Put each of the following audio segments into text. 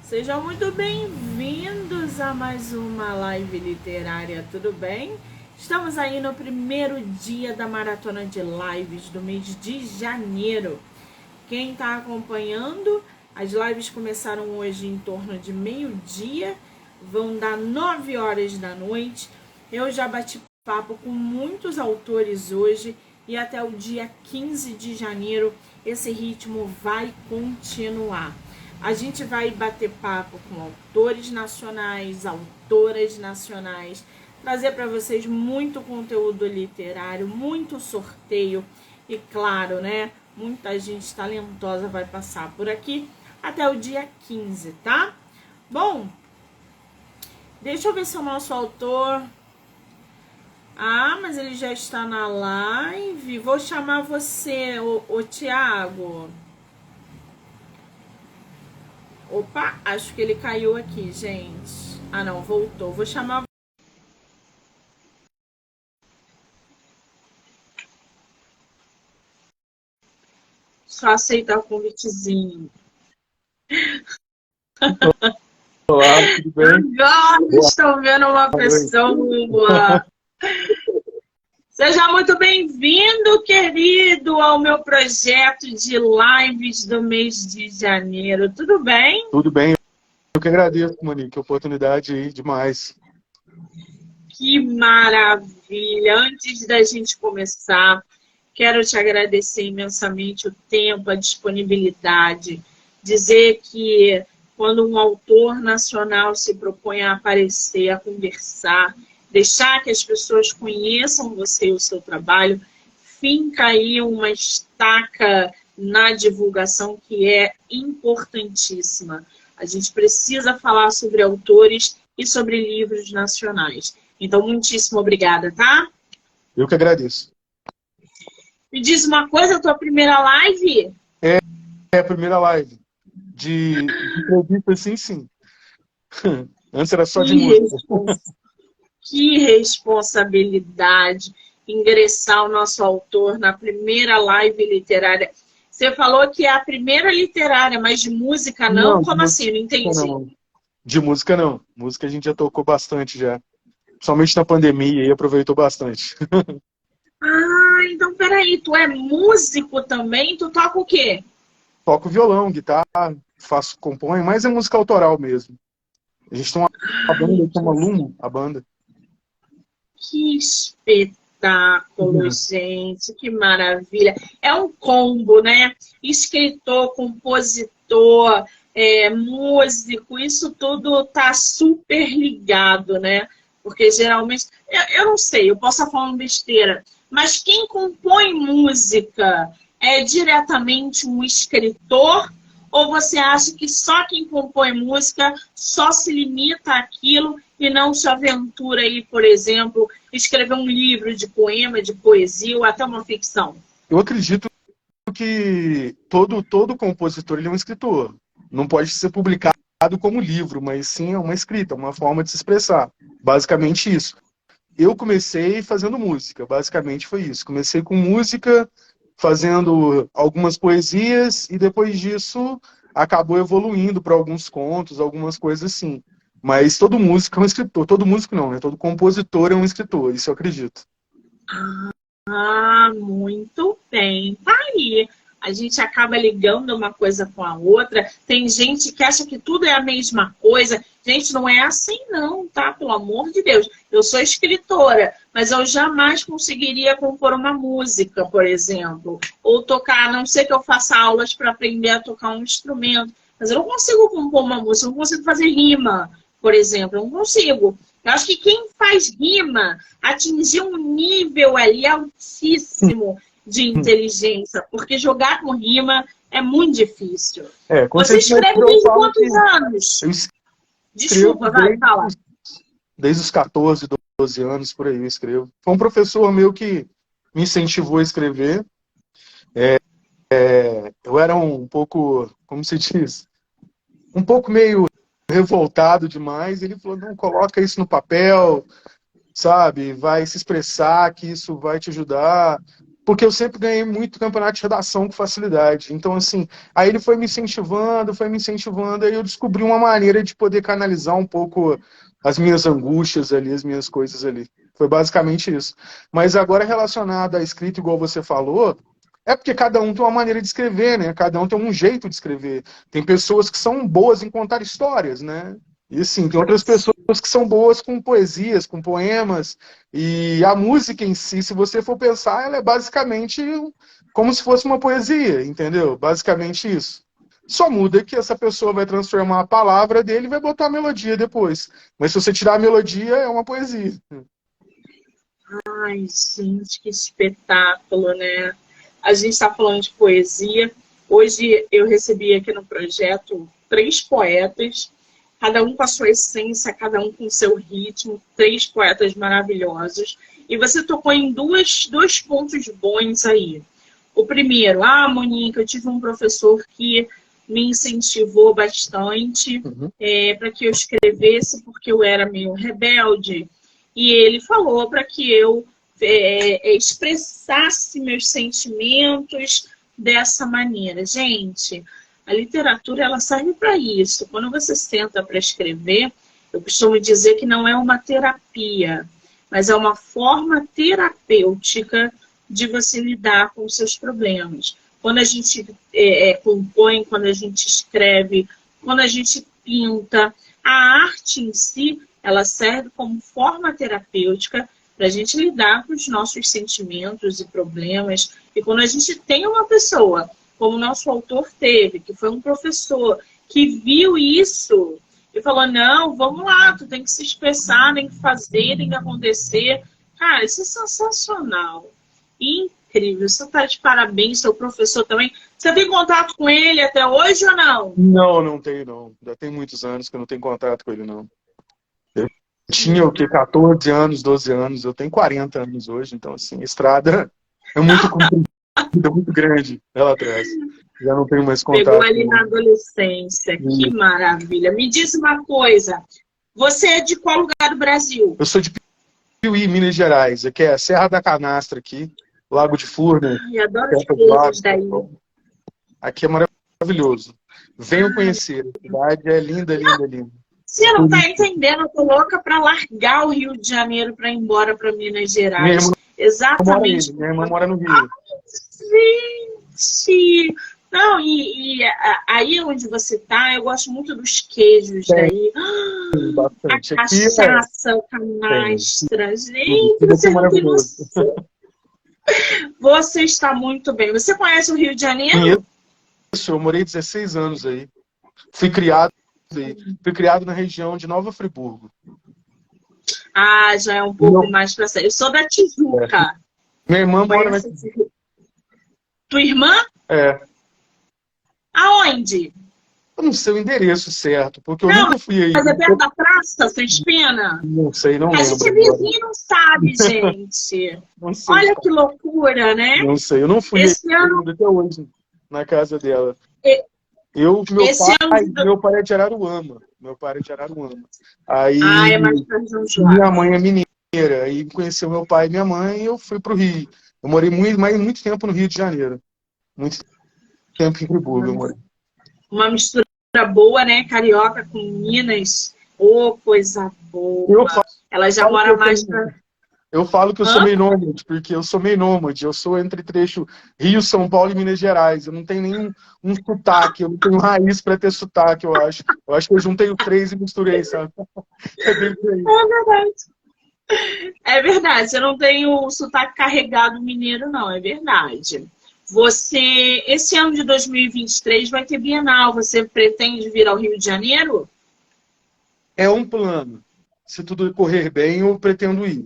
Sejam muito bem-vindos a mais uma live literária, tudo bem? Estamos aí no primeiro dia da maratona de lives do mês de janeiro. Quem está acompanhando, as lives começaram hoje em torno de meio-dia, vão dar 9 horas da noite. Eu já bati papo com muitos autores hoje e até o dia 15 de janeiro esse ritmo vai continuar. A gente vai bater papo com autores nacionais, autoras nacionais, trazer para vocês muito conteúdo literário, muito sorteio e, claro, né, muita gente talentosa vai passar por aqui até o dia 15, tá? Bom, deixa eu ver se o nosso autor... Ah, mas ele já está na live. Vou chamar você, o Tiago. Opa, acho que ele caiu aqui, gente. Ah, não, voltou. Vou chamar. Só aceitar o convitezinho. Olá, tudo bem? Agora Boa estou vendo uma noite. pessoa. Seja muito bem-vindo, querido, ao meu projeto de lives do mês de janeiro. Tudo bem? Tudo bem? Eu que agradeço, Monique, a oportunidade aí demais. Que maravilha! Antes da gente começar, quero te agradecer imensamente o tempo, a disponibilidade. Dizer que quando um autor nacional se propõe a aparecer, a conversar, deixar que as pessoas conheçam você e o seu trabalho, finca aí uma estaca na divulgação que é importantíssima. A gente precisa falar sobre autores e sobre livros nacionais. Então, muitíssimo obrigada, tá? Eu que agradeço. Me diz uma coisa, a tua primeira live? É a primeira live de entrevista, sim. Antes era só de Que, música. que responsabilidade ingressar o nosso autor na primeira live literária. Você falou que é a primeira literária, mas de música não? Não, de Como música assim? Não entendi. não. De música não. Música a gente já tocou bastante já. Somente na pandemia e aproveitou bastante. Ah, então peraí, tu é músico também? Tu toca o quê? Toco violão, guitarra, componho, mas é música autoral mesmo. A gente tem uma banda que chama Lumo, a banda. Que espetáculo, gente, que maravilha. É um combo, né? Escritor, compositor, músico, isso tudo tá super ligado, né? Porque geralmente, eu não sei, eu posso estar falando besteira, mas quem compõe música é diretamente um escritor? Ou você acha que só quem compõe música só se limita àquilo e não se aventura aí, por exemplo, escrever um livro de poema, de poesia ou até uma ficção? Eu acredito que todo compositor ele é um escritor. Não pode ser publicado como livro, mas sim é uma escrita, uma forma de se expressar. Basicamente isso. Eu comecei fazendo música, basicamente foi isso. Comecei com música, fazendo algumas poesias e depois disso acabou evoluindo para alguns contos, algumas coisas assim. Mas todo músico é um escritor. Todo músico não, né? Todo compositor é um escritor, isso eu acredito. Ah, muito bem. Tá aí. A gente acaba ligando uma coisa com a outra. Tem gente que acha que tudo é a mesma coisa. Gente, não é assim não, tá? Pelo amor de Deus. Eu sou escritora, mas eu jamais conseguiria compor uma música, por exemplo. Ou tocar, a não ser que eu faça aulas para aprender a tocar um instrumento. Mas eu não consigo compor uma música, eu não consigo fazer rima, por exemplo. Eu não consigo. Eu acho que quem faz rima atingiu um nível ali altíssimo de inteligência, porque jogar com rima é muito difícil. Com Você certeza escreve eu desde falo que quantos anos? eu escrevo Desculpa, vai, fala. desde os 14, 12 anos, por aí eu escrevo. Foi um professor meu que me incentivou a escrever. Eu era um pouco, como se diz, um pouco meio revoltado demais. Ele falou, não, coloca isso no papel, sabe? Vai se expressar, que isso vai te ajudar. porque eu sempre ganhei muito campeonato de redação com facilidade. Então, assim, aí ele foi me incentivando, aí eu descobri uma maneira de poder canalizar um pouco as minhas angústias ali, as minhas coisas ali. Foi basicamente isso. Mas agora, relacionado à escrita, igual você falou, é porque cada um tem uma maneira de escrever, né? Cada um tem um jeito de escrever. Tem pessoas que são boas em contar histórias, né? E sim, tem outras pessoas que são boas com poesias, com poemas. E a música em si, se você for pensar, ela é basicamente como se fosse uma poesia, entendeu? Basicamente isso. Só muda que essa pessoa vai transformar a palavra dele e vai botar a melodia depois. Mas se você tirar a melodia, é uma poesia. Ai, gente, que espetáculo, né? A gente está falando de poesia. Hoje eu recebi aqui no projeto 3 poetas, cada um com a sua essência, cada um com o seu ritmo, 3 poetas maravilhosos. E você tocou em dois pontos bons aí. O primeiro, Monica, eu tive um professor que me incentivou bastante para que eu escrevesse, porque eu era meio rebelde. E ele falou para que eu expressasse meus sentimentos dessa maneira. Gente, a literatura ela serve para isso. Quando você senta para escrever, eu costumo dizer que não é uma terapia, mas é uma forma terapêutica de você lidar com os seus problemas. Quando a gente compõe, quando a gente escreve, quando a gente pinta, a arte em si, ela serve como forma terapêutica para a gente lidar com os nossos sentimentos e problemas. E quando a gente tem uma pessoa, como o nosso autor teve, que foi um professor, que viu isso e falou, não, vamos lá, tu tem que se expressar, tem que fazer, tem que acontecer. Cara, isso é sensacional. Incrível. Você está de parabéns, seu professor também. Você tem contato com ele até hoje ou não? Não, não tenho, não. Já tem muitos anos que eu não tenho contato com ele, não. Eu tinha o quê? 14 anos, 12 anos. Eu tenho 40 anos hoje, então, assim, a estrada é muito comprida, muito grande ela atrás. Já não tenho mais contato. Pegou ali na adolescência. Que maravilha. Me diz uma coisa. Você é de qual lugar do Brasil? Eu sou de Piuí, Minas Gerais. Aqui é a Serra da Canastra, aqui, Lago de Furnas. Ai, adoro os queijos daí. Aqui é maravilhoso. Venham conhecer. A cidade é linda, linda, linda. Você não está entendendo, eu tô louca para largar o Rio de Janeiro para ir embora para Minas Gerais. Exatamente. Minha irmã mora no Rio. Gente! Não, aí onde você tá, eu gosto muito dos queijos daí. Bastante. A cachaça, o canastra. Gente, você não tem noção. Você está muito bem. Você conhece o Rio de Janeiro? Isso, eu morei 16 anos aí. Fui criado na região de Nova Friburgo. Já é um pouco mais pra sair. Eu sou da Tijuca. Minha irmã mora na Tijuca. Tua irmã? É. Aonde? Eu não sei o endereço certo, porque eu nunca fui aí. Mas é perto da praça, Três Pena? Não sei, não lembro. A gente é vizinho e não sabe, gente. Não sei, olha que loucura, né? Não sei, eu não fui esse ano até hoje na casa dela. Meu pai é de Araruama. Aí, é mais pra São João. Minha mãe é mineira. Aí conheceu meu pai e minha mãe e eu fui pro Rio. Eu morei muito tempo no Rio de Janeiro. Muito tempo em Friburgo eu morei. Uma mistura boa, né? Carioca com Minas. Coisa boa. Ela já mora mais pra... Eu falo que eu sou meio nômade, porque eu sou meio nômade. Eu sou entre trecho Rio, São Paulo e Minas Gerais. Eu não tenho nenhum sotaque, eu não tenho raiz para ter sotaque, eu acho. Eu acho que eu juntei os 3 e misturei, sabe? É verdade. É verdade, você não tem o sotaque carregado mineiro, não, é verdade. Você, esse ano de 2023 vai ter Bienal, você pretende vir ao Rio de Janeiro? É um plano. Se tudo correr bem, eu pretendo ir.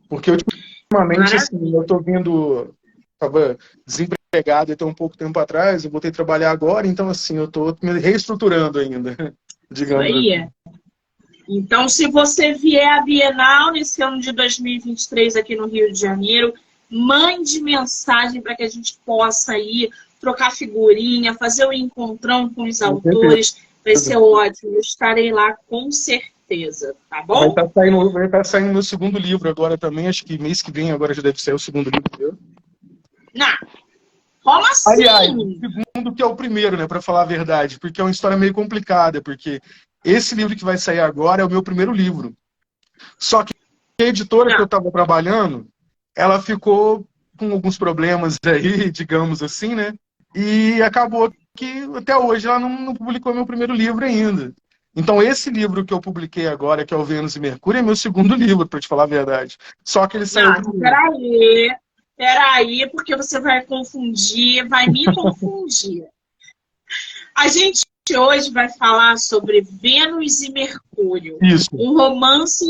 Porque ultimamente, assim, eu tô vindo... Estava desempregado até um pouco tempo atrás, eu voltei a trabalhar agora, então, assim, eu tô me reestruturando ainda, digamos assim. Então, se você vier à Bienal nesse ano de 2023 aqui no Rio de Janeiro, mande mensagem para que a gente possa ir trocar figurinha, fazer o encontrão com os autores. Vai ser ótimo, eu estarei lá com certeza, tá bom? Vai estar saindo meu segundo livro agora também, acho que mês que vem agora já deve ser o segundo livro meu. Não, como Aliás, assim? o segundo que é o primeiro, né, para falar a verdade, porque é uma história meio complicada, porque esse livro que vai sair agora é o meu primeiro livro. Só que a editora que eu Não, estava trabalhando, ela ficou com alguns problemas aí, digamos assim, né? E acabou que até hoje ela não publicou meu primeiro livro ainda. Então, esse livro que eu publiquei agora, que é o Vênus e Mercúrio, é meu segundo livro, para te falar a verdade. Só que ele saiu não, então primeiro. peraí, porque você vai confundir, vai me confundir. A gente hoje vai falar sobre Vênus e Mercúrio, Isso. um romance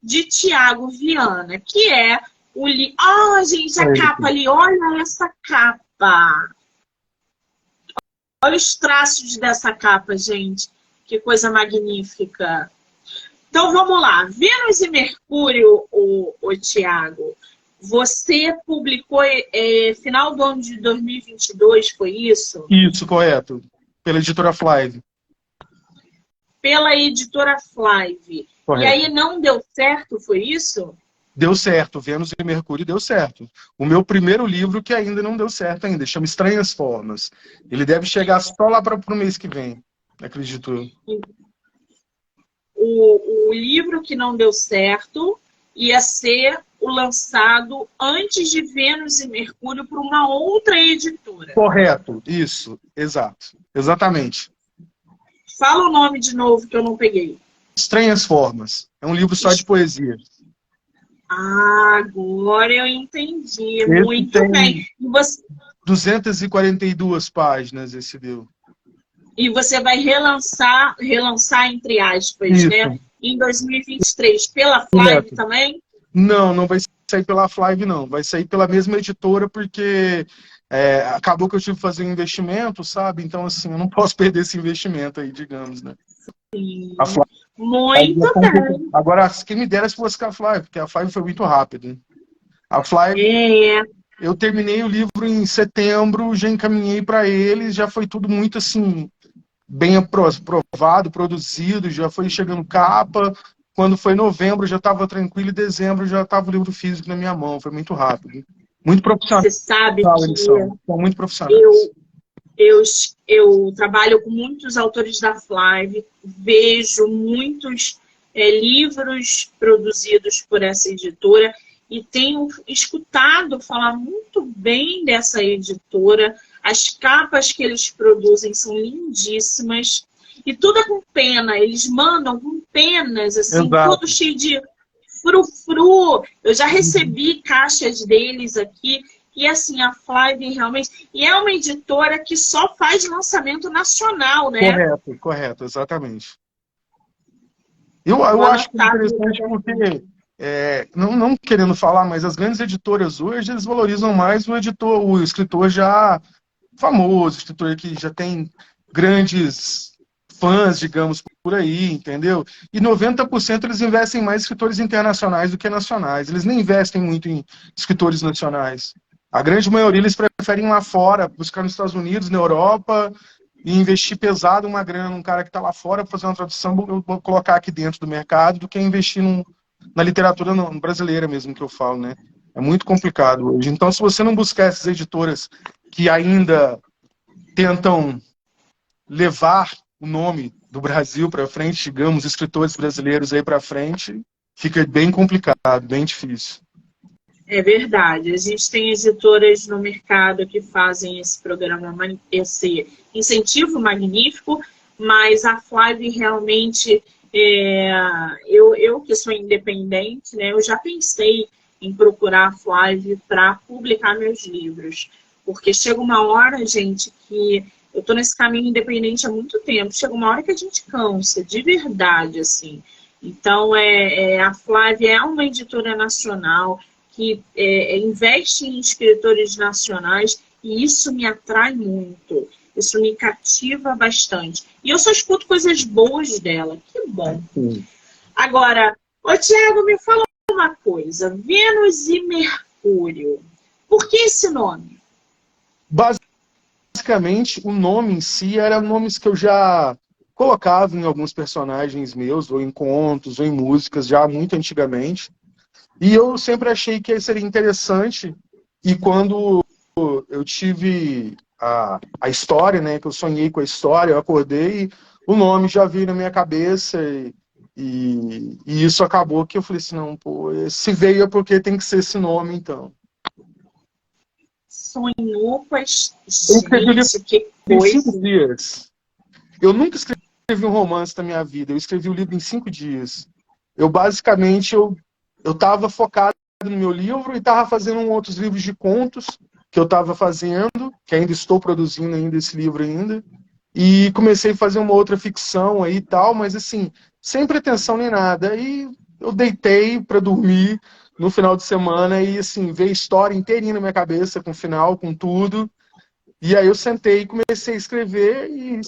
de Tiago Viana, que é o livro. Ah, gente, a capa ali, olha essa capa. Olha os traços dessa capa, gente. Que coisa magnífica. Então vamos lá. Vênus e Mercúrio, o Tiago, você publicou final do ano de 2022, foi isso? Isso, correto. Pela editora Flive. Pela editora Flive. E Correto. aí não deu certo, foi isso? Deu certo, Vênus e Mercúrio deu certo. O meu primeiro livro que ainda não deu certo ainda, chama Estranhas Formas. Ele deve chegar só lá para o mês que vem, acredito eu. O livro que não deu certo ia ser o lançado antes de Vênus e Mercúrio por uma outra editora. Correto, isso, exato. Exatamente. Fala o nome de novo que eu não peguei. Estranhas Formas. É um livro só de poesia. Ah, agora eu entendi. Esse Muito bem. tem 242 páginas, esse livro. E você vai relançar entre aspas, Isso. né? Em 2023, pela Flive Correto. também? Não, não vai sair pela Flive, não. Vai sair pela mesma editora, porque acabou que eu tive que fazer um investimento, sabe? Então, assim, eu não posso perder esse investimento aí, digamos, né? Sim. A Flive é Muito complicado. bem. Agora, quem me dera se fosse com a Flive, porque a Flive foi muito rápido. A Flive, É, eu terminei o livro em setembro, já encaminhei para eles, já foi tudo muito, assim, bem aprovado, produzido, já foi chegando capa. Quando foi novembro, já estava tranquilo, e dezembro já estava o livro físico na minha mão. Foi muito rápido. Muito profissional você sabe eles que são muito profissionais. eu, eu, eu trabalho com muitos autores da Flive, vejo muitos livros produzidos por essa editora e tenho escutado falar muito bem dessa editora. As capas que eles produzem são lindíssimas e tudo é com pena. Eles mandam com penas, assim, tudo Exato. cheio de frufru. Eu já recebi caixas deles aqui. E assim, a Flive realmente. E é uma editora que só faz lançamento nacional, né? Correto, correto, exatamente. Eu Vou acho que é anotar aqui. interessante porque, não querendo falar, mas as grandes editoras hoje, eles valorizam mais o escritor já famoso, escritor que já tem grandes fãs, digamos, por aí, entendeu? E 90% eles investem mais em escritores internacionais do que nacionais. Eles nem investem muito em escritores nacionais. A grande maioria eles preferem ir lá fora, buscar nos Estados Unidos, na Europa, e investir pesado uma grana num cara que está lá fora para fazer uma tradução, eu vou colocar aqui dentro do mercado, do que investir na literatura brasileira mesmo, que eu falo, né? É muito complicado hoje. Então, se você não buscar essas editoras que ainda tentam levar o nome do Brasil para frente, digamos, escritores brasileiros aí para frente, fica bem complicado, bem difícil. É verdade. A gente tem editoras no mercado que fazem esse programa, esse incentivo magnífico, mas a Flive realmente, eu que sou independente, né, eu já pensei em procurar a Flive para publicar meus livros. Porque chega uma hora, gente, que eu estou nesse caminho independente há muito tempo, chega uma hora que a gente cansa, de verdade, assim. Então, a Flive é uma editora nacional, que investe em escritores nacionais e isso me atrai muito. Isso me cativa bastante. E eu só escuto coisas boas dela. Que bom. Sim. Agora, ô Tiago, me fala uma coisa. Vênus e Mercúrio. Por que esse nome? Basicamente, o nome em si era nomes que eu já colocava em alguns personagens meus, ou em contos, ou em músicas, já muito antigamente. E eu sempre achei que seria interessante, e quando eu tive a história, né? Que eu sonhei com a história, eu acordei e o nome já veio na minha cabeça e isso acabou que eu falei assim, não, pô, se veio é porque tem que ser esse nome, então. Sonhou com as... Eu escrevi o livro Gente, que em 5 coisa. dias. Eu nunca escrevi um romance na minha vida, eu escrevi o livro em 5 dias. Eu basicamente, eu estava focado no meu livro e estava fazendo outros livros de contos que eu estava fazendo, que ainda estou produzindo ainda esse livro ainda. E comecei a fazer uma outra ficção aí e tal, mas assim, sem pretensão nem nada. Aí eu deitei para dormir no final de semana e assim, veio a história inteirinha na minha cabeça, com o final, com tudo. E aí eu sentei e comecei a escrever e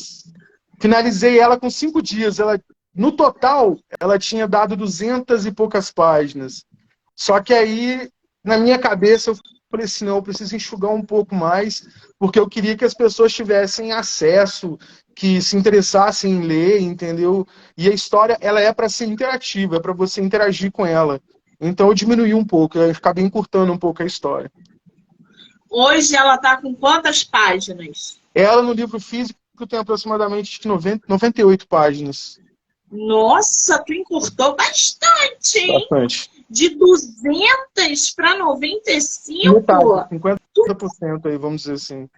finalizei ela com 5 dias. Ela, no total, ela tinha dado 200 e poucas páginas. Só que aí, na minha cabeça, eu falei assim, não, eu preciso enxugar um pouco mais, porque eu queria que as pessoas tivessem acesso, que se interessassem em ler, entendeu? E a história, ela é para ser interativa, é para você interagir com ela. Então eu diminuí um pouco, eu acabei encurtando um pouco a história. Hoje ela tá com quantas páginas? Ela, no livro físico, tem aproximadamente 98 páginas. Nossa, tu encurtou bastante, hein? Bastante. De 200 para Metade, 95? 50% aí, vamos dizer assim.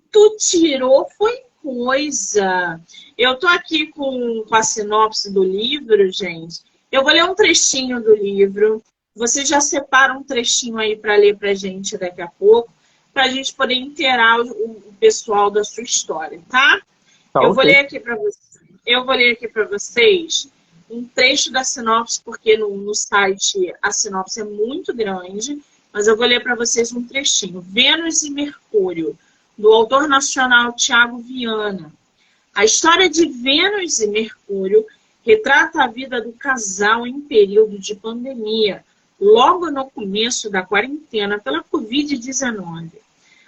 Tu tirou foi coisa. Eu tô aqui com a sinopse do livro, gente. Eu vou ler um trechinho do livro. Você já separa um trechinho aí para ler pra gente daqui a pouco, para a gente poder inteirar o pessoal da sua história, tá? Tá, Eu vou ok. ler aqui para vocês. Eu vou ler aqui para vocês um trecho da sinopse, porque no site a sinopse é muito grande, mas eu vou ler para vocês um trechinho. Vênus e Mercúrio, do autor nacional Tiago Viana. A história de Vênus e Mercúrio retrata a vida do casal em período de pandemia, logo no começo da quarentena pela Covid-19.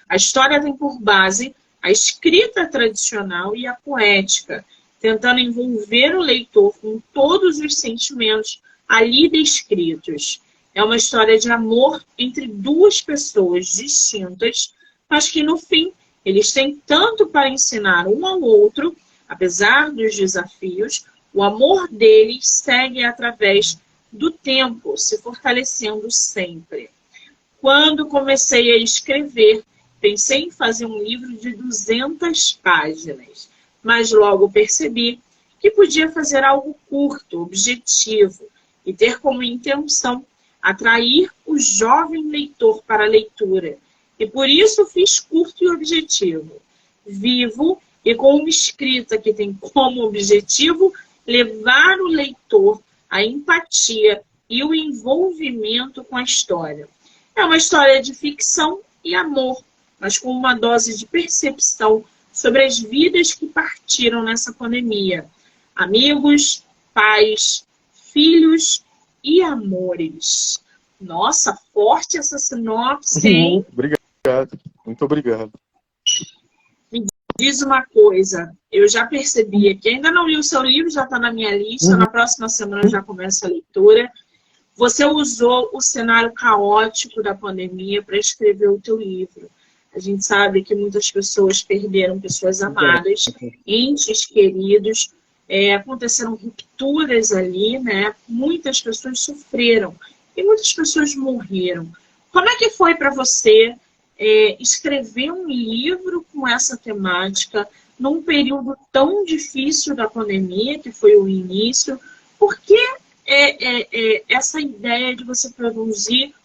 A história tem por base a escrita tradicional e a poética, tentando envolver o leitor com todos os sentimentos ali descritos. É uma história de amor entre duas pessoas distintas, mas que no fim eles têm tanto para ensinar um ao outro, apesar dos desafios, o amor deles segue através do tempo, se fortalecendo sempre. Quando comecei a escrever, pensei em fazer um livro de 200 páginas, mas logo percebi que podia fazer algo curto, objetivo, e ter como intenção atrair o jovem leitor para a leitura. E por isso fiz curto e objetivo. Vivo e com uma escrita que tem como objetivo levar o leitor à empatia e o envolvimento com a história. É uma história de ficção e amor, mas com uma dose de percepção sobre as vidas que partiram nessa pandemia. Amigos, pais, filhos e amores. Nossa, forte essa sinopse, hein? Obrigado, muito obrigado. Me diz uma coisa, eu já percebi aqui, ainda não li o seu livro, já está na minha lista, na próxima semana eu já começo a leitura. Você usou o cenário caótico da pandemia para escrever o teu livro. A gente sabe que muitas pessoas perderam pessoas amadas, entes queridos, aconteceram rupturas ali, né? Muitas pessoas sofreram e muitas pessoas morreram. Como é que foi para você escrever um livro com essa temática num período tão difícil da pandemia, que foi o início? Por que essa ideia de você produzir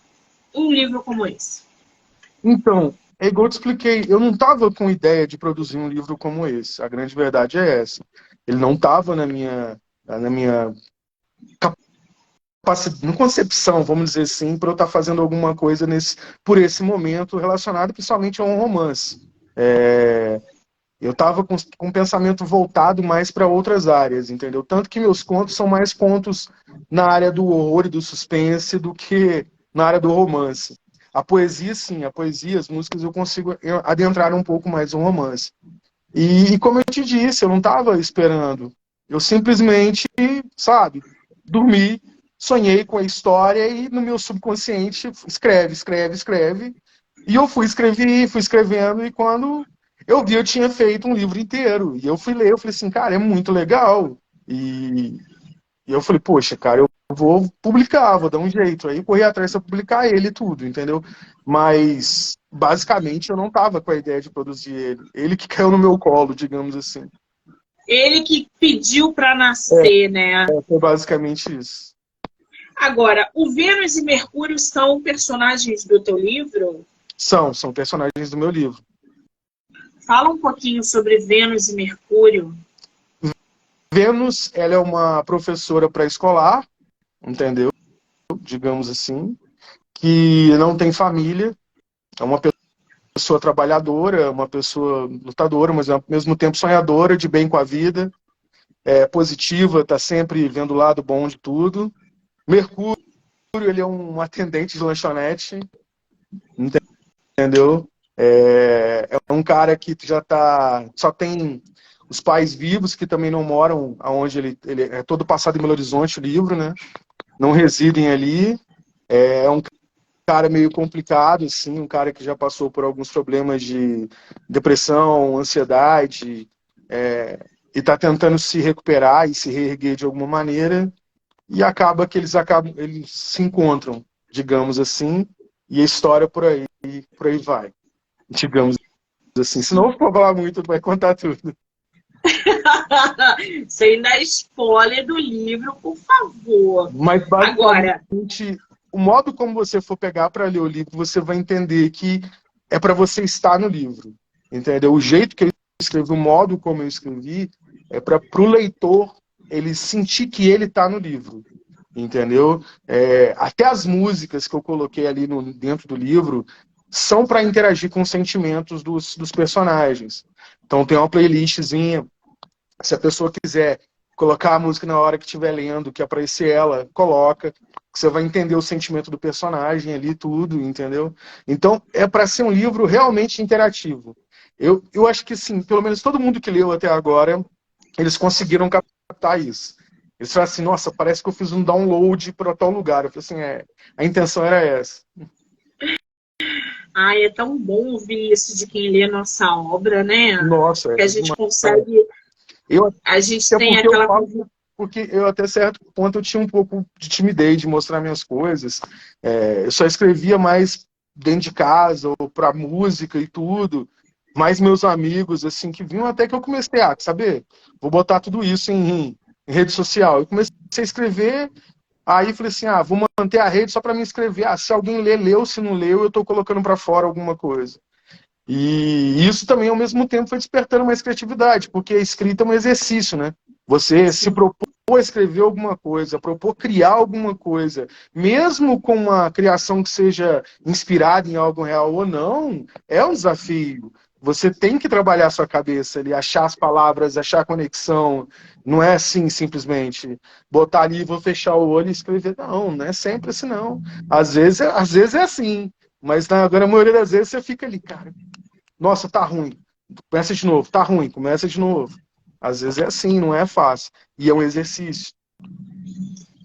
um livro como esse? Então, é igual eu te expliquei, eu não estava com ideia de produzir um livro como esse. A grande verdade é essa. Ele não estava na minha concepção, vamos dizer assim, para eu estar fazendo alguma coisa por esse momento relacionado principalmente a um romance. Eu estava com um pensamento voltado mais para outras áreas, entendeu? Tanto que meus contos são mais contos na área do horror e do suspense do que na área do romance. A poesia, sim, a poesia, as músicas, eu consigo adentrar um pouco mais no romance. E como eu te disse, eu não estava esperando. Eu simplesmente, sabe, dormi, sonhei com a história e no meu subconsciente escreve, escreve, escreve. E eu fui escrevendo, e quando eu vi, eu tinha feito um livro inteiro. E eu fui ler, eu falei assim, cara, é muito legal. E eu falei, poxa, cara, eu vou publicar, vou dar um jeito. Aí corri atrás para publicar ele e tudo, entendeu? Mas, basicamente, eu não tava com a ideia de produzir ele. Ele que caiu no meu colo, digamos assim. Ele que pediu para É, nascer, né? foi basicamente isso. Agora, o Vênus e Mercúrio são personagens do teu livro? São personagens do meu livro. Fala um pouquinho sobre Vênus e Mercúrio. Vênus, ela é uma professora pré-escolar, entendeu? Digamos assim, que não tem família, é uma pessoa trabalhadora, uma pessoa lutadora, mas ao mesmo tempo sonhadora, de bem com a vida, positiva, está sempre vendo o lado bom de tudo. Mercúrio, ele é um atendente de lanchonete, entendeu? É um cara que já só tem os pais vivos, que também não moram aonde ele é todo passado em Belo Horizonte, o livro, né? Não residem ali. É um cara meio complicado, assim, um cara que já passou por alguns problemas de depressão, ansiedade, e está tentando se recuperar e se reerguer de alguma maneira, e acaba que eles se encontram, digamos assim, e a história por aí vai, digamos assim. Se não for falar muito, vai contar tudo. Sem dar spoiler do livro, por favor. Mas Agora, basicamente, o modo como você for pegar para ler o livro, você vai entender que é para você estar no livro, entendeu? O jeito que eu escrevi, o modo como eu escrevi, é para o leitor ele sentir que ele está no livro, entendeu? Até as músicas que eu coloquei ali dentro do livro são para interagir com os sentimentos dos personagens. Então tem uma playlistzinha, se a pessoa quiser colocar a música na hora que estiver lendo, que aparecer ela, coloca, que você vai entender o sentimento do personagem ali, tudo, entendeu? Então, é para ser um livro realmente interativo. Eu acho que, sim, pelo menos todo mundo que leu até agora, eles conseguiram captar isso. Eles falaram assim, nossa, parece que eu fiz um download para tal lugar. Eu falei assim, a intenção era essa. ai, é tão bom ouvir isso de quem lê nossa obra, né? Nossa, Que a gente consegue, eu a gente até tem porque eu aquela. falo, porque eu até certo ponto eu tinha um pouco de timidez de mostrar minhas coisas. Eu só escrevia mais dentro de casa ou para música e tudo. Mas meus amigos, assim, que vinham até que eu comecei a saber, vou botar tudo isso em rede social. Eu comecei a escrever, aí falei assim, vou manter a rede só para me inscrever. Se alguém lê, leu, se não leu, eu estou colocando para fora alguma coisa. E isso também, ao mesmo tempo, foi despertando mais criatividade, porque a escrita é um exercício, né? Você se Sim. propor a escrever alguma coisa, propor criar alguma coisa, mesmo com uma criação que seja inspirada em algo real ou não, é um desafio. Você tem que trabalhar a sua cabeça ali, achar as palavras, achar a conexão. Não é assim, simplesmente, botar ali, vou fechar o olho e escrever. Não, não é sempre assim, não. Às vezes é assim, mas agora a maioria das vezes você fica ali, cara, nossa, tá ruim. Começa de novo, tá ruim, começa de novo. Às vezes é assim, não é fácil. E é um exercício.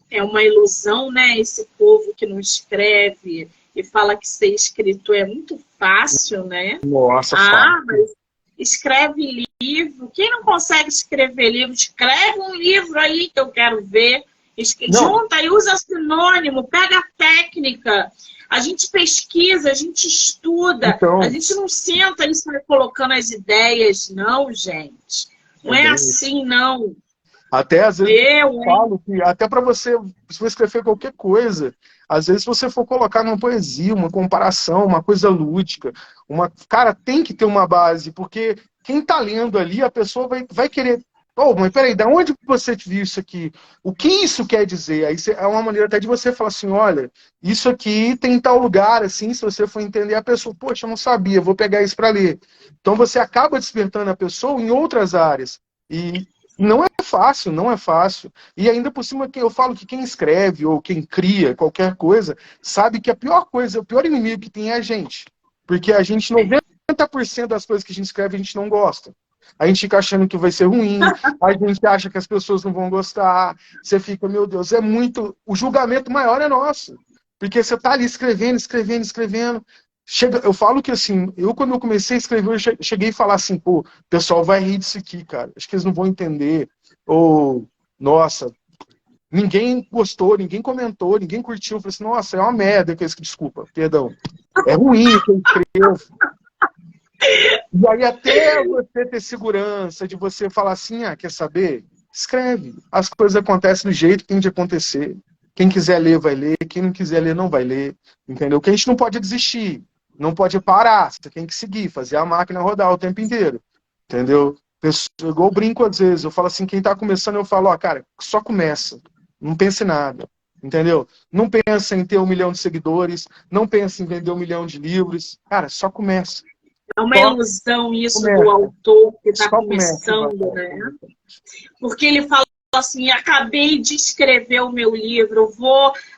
É uma ilusão, né? Esse povo que não escreve e fala que ser escritor é muito fácil, né? Nossa, Ah, fácil. mas escreve livro. Quem não consegue escrever livro, escreve um livro aí que eu quero ver. Não, Junta e usa sinônimo, pega a técnica. A gente pesquisa, a gente estuda, a então, gente não senta e sai colocando as ideias, não, gente. Não é é bem isso. assim, não. Até às vezes Eu, eu hein? falo que até para você, se você escrever qualquer coisa, às vezes se você for colocar numa poesia, uma comparação, uma coisa lúdica, cara, tem que ter uma base, porque quem está lendo ali, a pessoa vai querer. Oh, mas peraí, da onde você viu isso aqui? O que isso quer dizer? Aí é uma maneira até de você falar assim, olha, isso aqui tem tal lugar, assim, se você for entender, a pessoa, poxa, eu não sabia, vou pegar isso para ler. Então você acaba despertando a pessoa em outras áreas. E não é fácil, não é fácil. E ainda por cima, eu falo que quem escreve ou quem cria qualquer coisa, sabe que a pior coisa, o pior inimigo que tem é a gente. Porque a gente, 90% das coisas que a gente escreve, a gente não gosta. A gente fica achando que vai ser ruim, a gente acha que as pessoas não vão gostar, você fica, meu Deus, é muito. O julgamento maior é nosso. Porque você está ali escrevendo, escrevendo, escrevendo. Eu falo que assim, quando eu comecei a escrever, eu cheguei a falar assim, pô, o pessoal vai rir disso aqui, cara. Acho que eles não vão entender. Ou, nossa, ninguém gostou, ninguém comentou, ninguém curtiu. Eu falei assim, nossa, é uma merda que eu escrevi. Desculpa, perdão. É ruim o que eu escrevo. E aí até você ter segurança de você falar assim, quer saber? Escreve. As coisas acontecem do jeito que tem de acontecer. Quem quiser ler, vai ler. Quem não quiser ler, não vai ler. Entendeu? Que a gente não pode desistir. Não pode parar. Você tem que seguir, fazer a máquina rodar o tempo inteiro. Entendeu? Igual eu brinco às vezes. Eu falo assim, quem tá começando, eu falo, cara, só começa. Não pense em nada. Entendeu? Não pensa em ter 1 milhão de seguidores. Não pensa em vender 1 milhão de livros. Cara, só começa. É uma Só ilusão isso começa. do autor que está Só começa, começando, né? Porque ele fala assim, acabei de escrever o meu livro,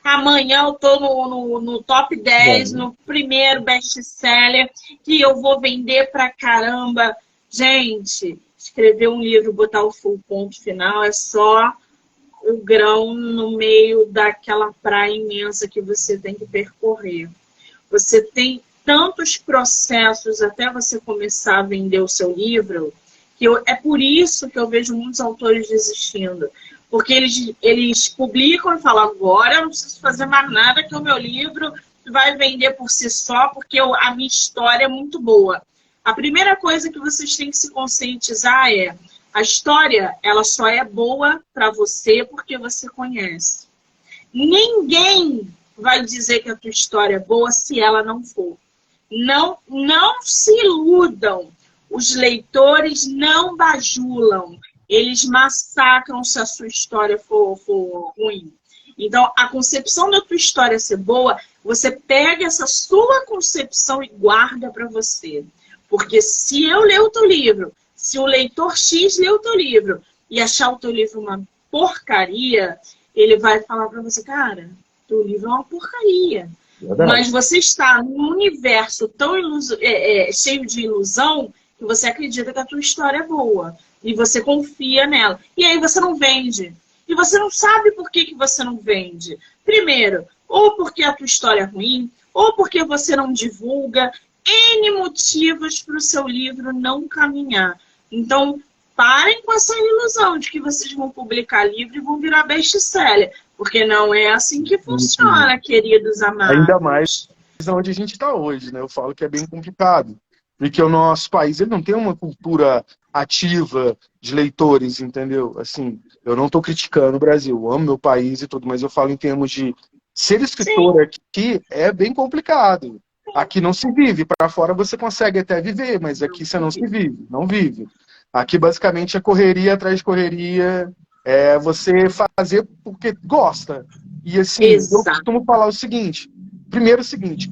amanhã eu estou no top 10, no primeiro best-seller, que eu vou vender pra caramba. Gente, escrever um livro, botar o full ponto final, é só o grão no meio daquela praia imensa que você tem que percorrer. Você tem tantos processos até você começar a vender o seu livro, é por isso que eu vejo muitos autores desistindo. Porque eles publicam e falam, agora eu não preciso fazer mais nada, que o meu livro vai vender por si só, porque a minha história é muito boa. A primeira coisa que vocês têm que se conscientizar é, a história, ela só é boa para você porque você conhece. Ninguém vai dizer que a tua história é boa se ela não for. Não se iludam. Os leitores não bajulam. Eles massacram se a sua história for ruim. Então, a concepção da tua história ser boa, você pega essa sua concepção e guarda para você. Porque se eu ler o teu livro, se o leitor X ler o teu livro e achar o teu livro uma porcaria, ele vai falar para você, cara, teu livro é uma porcaria. Verdade. Mas você está num universo tão cheio de ilusão que você acredita que a tua história é boa. E você confia nela. E aí você não vende. E você não sabe por que você não vende. Primeiro, ou porque a tua história é ruim, ou porque você não divulga. N motivos para o seu livro não caminhar. Então, parem com essa ilusão de que vocês vão publicar livro e vão virar best-seller. Porque não é assim que funciona, queridos amados. Ainda mais onde a gente está hoje, né? Eu falo que é bem complicado. Porque o nosso país ele não tem uma cultura ativa de leitores, entendeu? Assim, eu não estou criticando o Brasil, eu amo meu país e tudo, mas eu falo em termos de ser escritor. Sim. Aqui é bem complicado. Aqui não se vive. Para fora você consegue até viver, mas aqui você não se vive, não vive. Aqui basicamente é correria atrás de correria, é você fazer porque gosta. E assim, exato. Eu costumo falar o seguinte, primeiro o seguinte,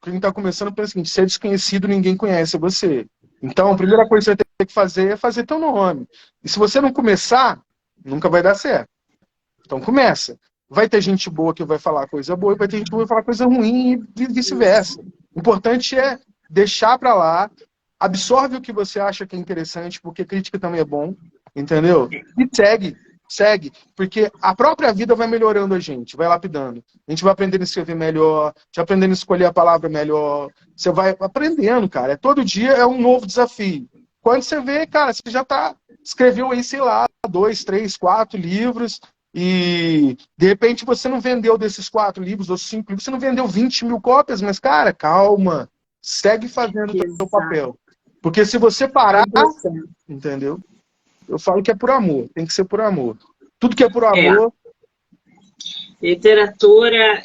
quem está começando pensa o seguinte, ser desconhecido, ninguém conhece você. Então, a primeira coisa que você tem que fazer é fazer teu nome. E se você não começar, nunca vai dar certo. Então começa. Vai ter gente boa que vai falar coisa boa e vai ter gente boa que vai falar coisa ruim e vice-versa. O importante é deixar para lá, absorve o que você acha que é interessante, porque crítica também é bom, entendeu? E segue, porque a própria vida vai melhorando a gente, vai lapidando. A gente vai aprendendo a escrever melhor, vai aprendendo a escolher a palavra melhor, você vai aprendendo, cara. Todo dia é um novo desafio. Quando você vê, cara, você já escreveu aí, sei lá, 2, 3, 4 livros, e de repente você não vendeu desses 4 livros ou 5 livros, você não vendeu 20 mil cópias, mas, cara, calma, segue fazendo o seu papel. Porque se você parar, entendeu? Eu falo que é por amor, tem que ser por amor. Tudo que é por amor... Literatura,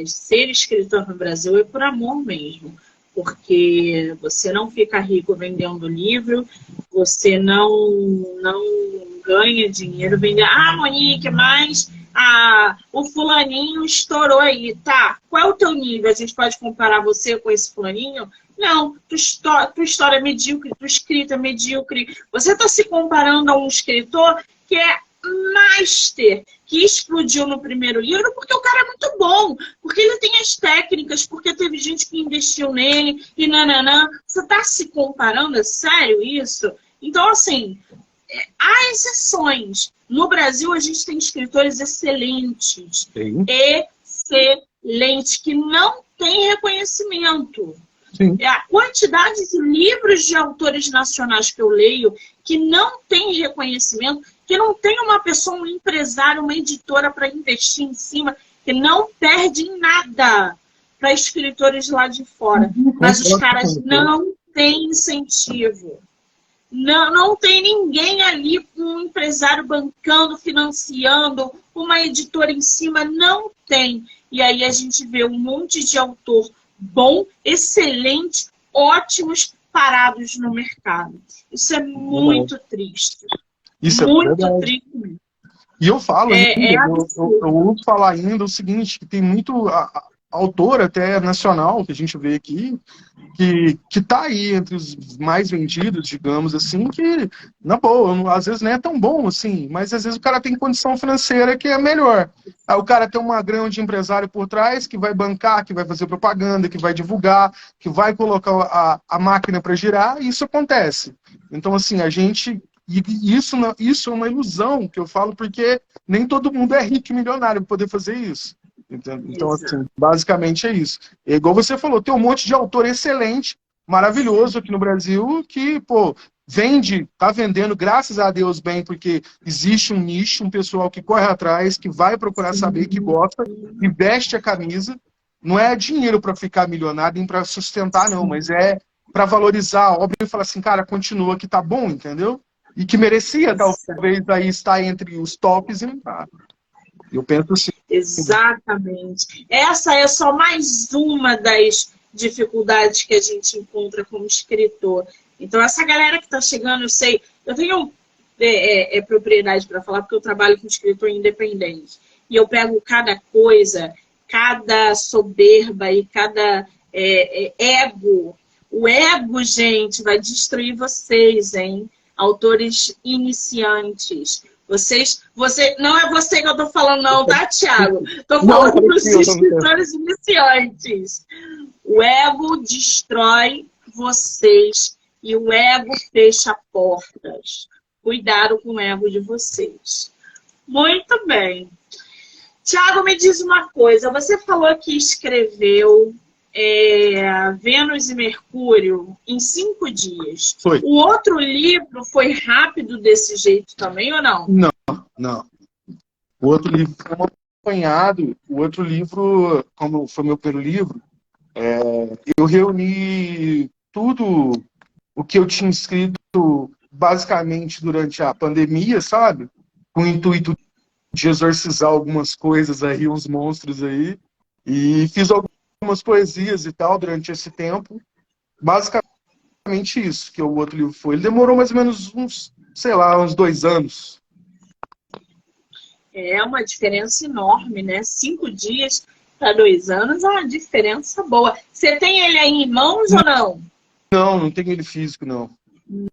ser escritor no Brasil é por amor mesmo. Porque você não fica rico vendendo livro, você não ganha dinheiro vendendo... Ah, Monique, mas o fulaninho estourou aí. Tá, qual é o teu nível? A gente pode comparar você com esse fulaninho? Não, tua história é medíocre, tua escrita é medíocre. Você está se comparando a um escritor que é master, que explodiu no primeiro livro porque o cara é muito bom, porque ele tem as técnicas, porque teve gente que investiu nele e nananã. Você está se comparando? É sério isso? Então, assim, há exceções. No Brasil, a gente tem escritores excelentes. Sim. Excelentes, que não tem reconhecimento. Sim. É a quantidade de livros de autores nacionais que eu leio que não tem reconhecimento, que não tem uma pessoa, um empresário, uma editora para investir em cima, que não perde em nada para escritores lá de fora. Mas os caras não têm incentivo. Não tem ninguém ali, um empresário bancando, financiando, uma editora em cima, não tem. E aí a gente vê um monte de autor bom, excelente, ótimos, parados no mercado. Isso é muito triste. Isso muito é triste mesmo. E eu falo eu ouço falar ainda o seguinte, que tem muito autor até nacional, que a gente vê aqui, que tá aí entre os mais vendidos, digamos assim, que, na boa, às vezes não é tão bom assim, mas às vezes o cara tem condição financeira que é melhor. Aí o cara tem uma grana de empresário por trás, que vai bancar, que vai fazer propaganda, que vai divulgar, que vai colocar a máquina para girar, e isso acontece. Então, assim, a gente... E isso é uma ilusão que eu falo, porque nem todo mundo é rico e milionário para poder fazer isso. Então, assim, basicamente é isso. É igual você falou, tem um monte de autor excelente, maravilhoso aqui no Brasil, que, pô, tá vendendo, graças a Deus, bem, porque existe um nicho, um pessoal que corre atrás, que vai procurar saber, que gosta, e veste a camisa. Não é dinheiro para ficar milionário, nem para sustentar, não, mas é para valorizar a obra e falar assim, cara, continua que tá bom, entendeu? E que merecia, talvez, aí estar entre os tops e não tá. Eu penso assim. Exatamente. Essa é só mais uma das dificuldades que a gente encontra como escritor. Então, essa galera que está chegando, eu tenho propriedade para falar, porque eu trabalho com escritor independente. E eu pego cada coisa, cada soberba e cada ego. O ego, gente, vai destruir vocês, hein? Autores iniciantes. Não é você que eu tô falando, não, tá, Thiago? Tô falando para os escritores iniciantes. O ego destrói vocês e o ego fecha portas. Cuidado com o ego de vocês. Muito bem. Thiago, me diz uma coisa. Você falou que escreveu Vênus e Mercúrio em 5 dias. Foi. O outro livro foi rápido desse jeito também ou não? Não. O outro livro foi um apanhado. O outro livro, como foi meu primeiro livro, eu reuni tudo o que eu tinha escrito basicamente durante a pandemia, sabe? Com o intuito de exorcizar algumas coisas aí, uns monstros aí. E fiz algumas poesias e tal durante esse tempo. Basicamente isso que o outro livro foi. Ele demorou mais ou menos uns 2 anos. É uma diferença enorme, né? 5 dias para 2 anos é uma diferença boa. Você tem ele aí em mãos ou não? Não tenho ele físico, não.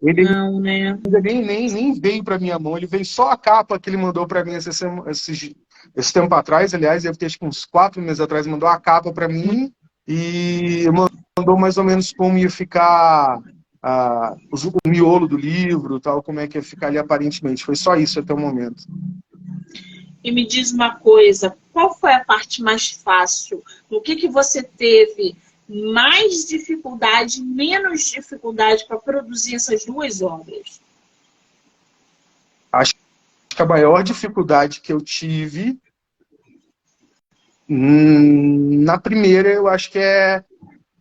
Ele não, né? Nem veio para minha mão, ele veio só a capa que ele mandou para mim esse tempo atrás, aliás, deve ter acho que uns 4 meses atrás, mandou a capa para mim e mandou mais ou menos como ia ficar o miolo do livro, tal, como é que ia ficar ali aparentemente. Foi só isso até o momento. E me diz uma coisa, qual foi a parte mais fácil? No que você teve mais dificuldade, menos dificuldade para produzir essas 2 obras? Acho que a maior dificuldade que eu tive na primeira, eu acho que é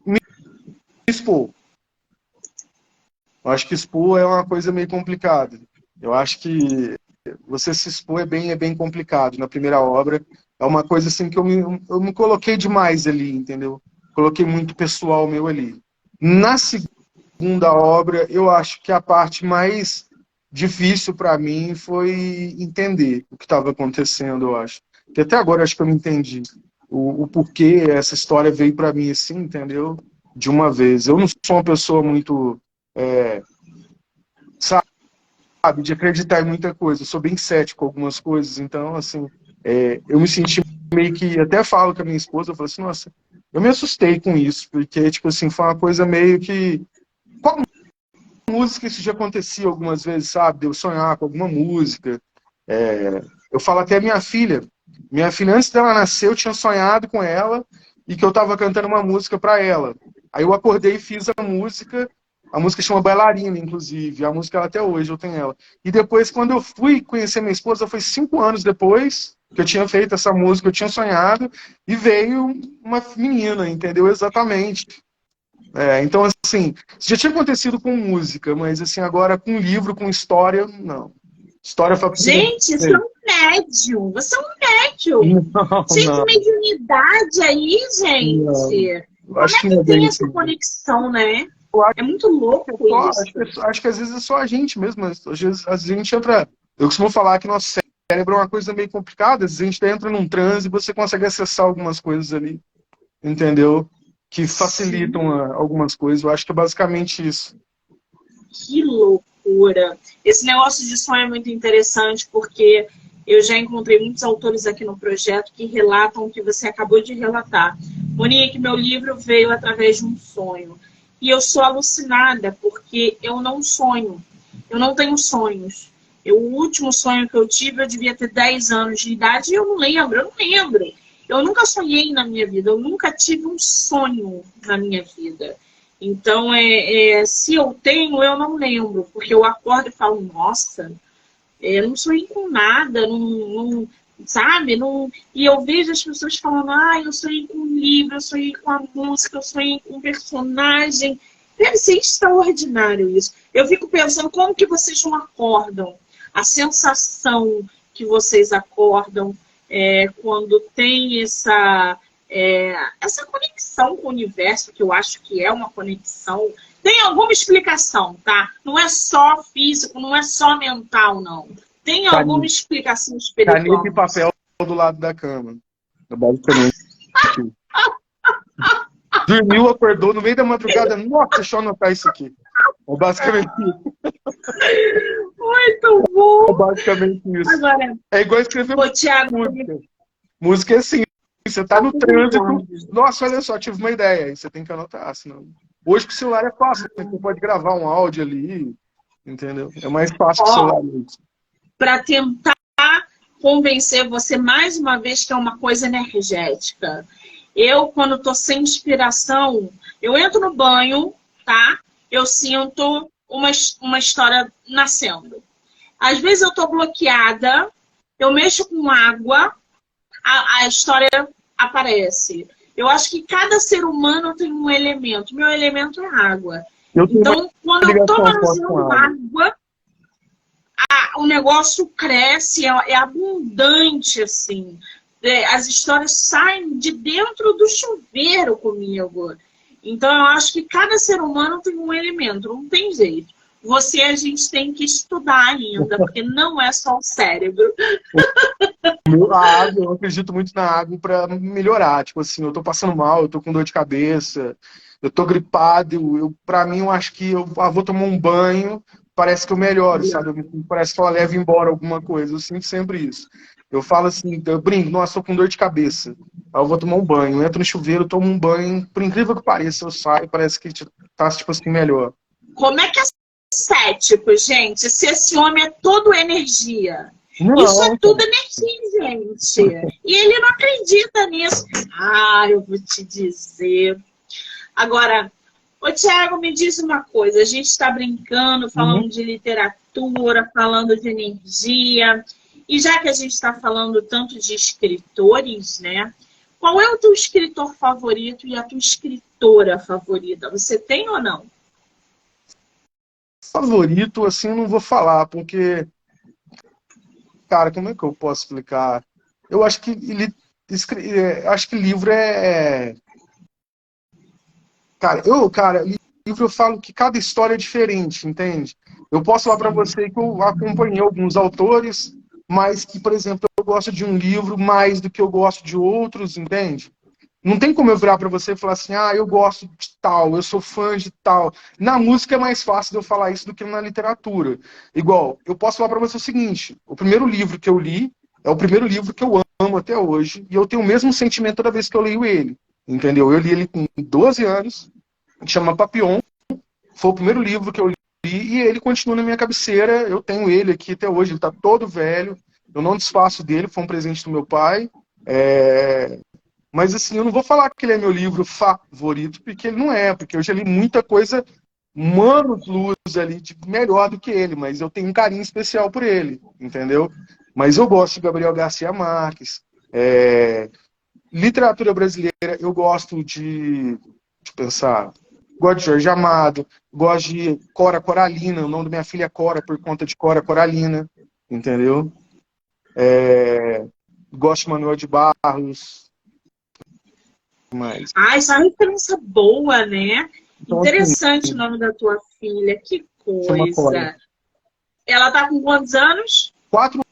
me expor. Eu acho que expor é uma coisa meio complicada. Eu acho que você se expor é bem complicado. Na primeira obra, é uma coisa assim que eu me coloquei demais ali, entendeu? Coloquei muito pessoal meu ali. Na segunda obra, eu acho que a parte mais difícil para mim foi entender o que estava acontecendo, eu acho. Que até agora eu acho que eu não entendi o porquê essa história veio para mim assim, entendeu? De uma vez. Eu não sou uma pessoa muito... sabe, de acreditar em muita coisa. Eu sou bem cético com algumas coisas, então, assim, eu me senti meio que... Até falo com a minha esposa, eu falo assim, nossa, eu me assustei com isso, porque, tipo assim, foi uma coisa meio que... Com a música isso já acontecia algumas vezes, sabe? De eu sonhar com alguma música. Eu falo até a minha filha, antes dela nascer, eu tinha sonhado com ela, e que eu tava cantando uma música para ela. Aí eu acordei e fiz a música chama Bailarina, inclusive, a música até hoje eu tenho ela. E depois, quando eu fui conhecer minha esposa, foi 5 anos depois que eu tinha feito essa música, eu tinha sonhado, e veio uma menina, entendeu? Exatamente. Então, assim, já tinha acontecido com música, mas assim, agora com livro, com história, não. História foi a primeira Gente, você é vez. um médium. Você é um médium. Não, Cheio de não, mediunidade aí, não. gente. Eu Como acho é que que não é tem bem essa assim. conexão, né? Eu acho É muito que, louco isso. acho que às vezes é só a gente mesmo. Às vezes a gente entra. Eu costumo falar que nosso cérebro é uma coisa meio complicada. Às vezes a gente entra num transe e você consegue acessar algumas coisas ali, entendeu? Que facilitam Sim, algumas coisas. Eu acho que é basicamente isso. que loucura. Esse negócio de sonho é muito interessante porque eu já encontrei muitos autores aqui no projeto que relatam o que você acabou de relatar. Monique, meu livro veio através de um sonho. E eu sou alucinada porque eu não sonho. Eu não tenho sonhos. O último sonho que eu tive, eu devia ter 10 anos de idade e eu não lembro. Eu nunca sonhei na minha vida, eu nunca tive um sonho na minha vida. Então, se eu tenho, eu não lembro, porque eu acordo e falo, nossa, eu não sonhei com nada, sabe? Não, e eu vejo as pessoas falando, eu sonhei com um livro, eu sonhei com a música, eu sonhei com um personagem. Deve ser extraordinário isso. Eu fico pensando como que vocês não acordam, a sensação que vocês acordam quando tem essa conexão com o universo, que eu acho que é uma conexão. Tem alguma explicação, tá? Não é só físico, não é só mental, não. Tem alguma Caneta, explicação caneta e espiritual nisso. papel do lado da cama. Basicamente. Dormiu, acordou no meio da madrugada. Nossa, deixa eu anotar isso aqui. É basicamente isso. Muito É bom! basicamente isso. Agora, É igual escrever ô, Thiago, música. Música é assim. Você tá no trânsito. Nossa, olha só, tive uma ideia. Aí você tem que anotar, senão. Hoje com o celular é fácil, né? Você pode gravar um áudio ali, entendeu? É mais fácil que o ó, celular mesmo. para tentar convencer você mais uma vez que é uma coisa energética. Eu, quando estou sem inspiração, eu entro no banho, tá? Eu sinto uma história nascendo. Às vezes eu estou bloqueada, eu mexo com água, a história aparece. Eu acho que cada ser humano tem um elemento. Meu elemento é água. Eu tenho uma Então, quando eu estou ligação forte com manuseando água. água, o negócio cresce, é abundante, assim. As histórias saem de dentro do chuveiro comigo. Então, eu acho que cada ser humano tem um elemento, não tem jeito. Você, a gente tem que estudar ainda, porque não é só o cérebro. A água, eu acredito muito na água para melhorar. Tipo assim, eu tô passando mal, eu tô com dor de cabeça, eu tô gripado. Para mim, eu acho que eu vou tomar um banho, parece que eu melhoro, sabe? Parece que ela leva embora alguma coisa. Eu sinto sempre isso. Eu falo assim, eu brinco, nossa, tô com dor de cabeça. Aí eu vou tomar um banho, eu entro no chuveiro, tomo um banho, por incrível que pareça, eu saio, parece que tá, tipo assim, melhor. Como é que é cético, gente? Se esse homem é todo energia. Isso é Não, tudo cara. energia, gente. E ele não acredita nisso. Eu vou te dizer. Agora, ô Thiago, me diz uma coisa. A gente está brincando, Uhum. falando de literatura, falando de energia. E já que a gente está falando tanto de escritores, né? Qual é o teu escritor favorito e a tua escritora favorita? Você tem ou não? Favorito, assim, eu não vou falar, porque, cara, como é que eu posso explicar? Eu acho que acho que livro cara, livro eu falo que cada história é diferente, entende? Eu posso falar para você que eu acompanhei alguns autores, mas que, por exemplo, eu gosto de um livro mais do que eu gosto de outros, entende? Não tem como eu virar para você e falar assim, eu gosto de tal, eu sou fã de tal. Na música é mais fácil de eu falar isso do que na literatura. Igual, eu posso falar para você o seguinte, o primeiro livro que eu li é o primeiro livro que eu amo até hoje, e eu tenho o mesmo sentimento toda vez que eu leio ele, entendeu? Eu li ele com 12 anos, chama Papillon, foi o primeiro livro que eu li, e ele continua na minha cabeceira, eu tenho ele aqui até hoje, ele está todo velho, eu não desfaço dele, foi um presente do meu pai, Mas assim, eu não vou falar que ele é meu livro favorito, porque ele não é, porque eu já li muita coisa, anos-luz ali, tipo, melhor do que ele, mas eu tenho um carinho especial por ele, entendeu? Mas eu gosto de Gabriel Garcia Marques. Literatura brasileira, eu gosto de pensar, gosto de Jorge Amado, gosto de Cora Coralina, o nome da minha filha é Cora, por conta de Cora Coralina, entendeu? Gosto de Manuel de Barros, mas... Ah, isso é uma referência boa, né? Então, assim, Interessante o nome da tua filha, que chama Cora. coisa. Ela tá com quantos anos? 4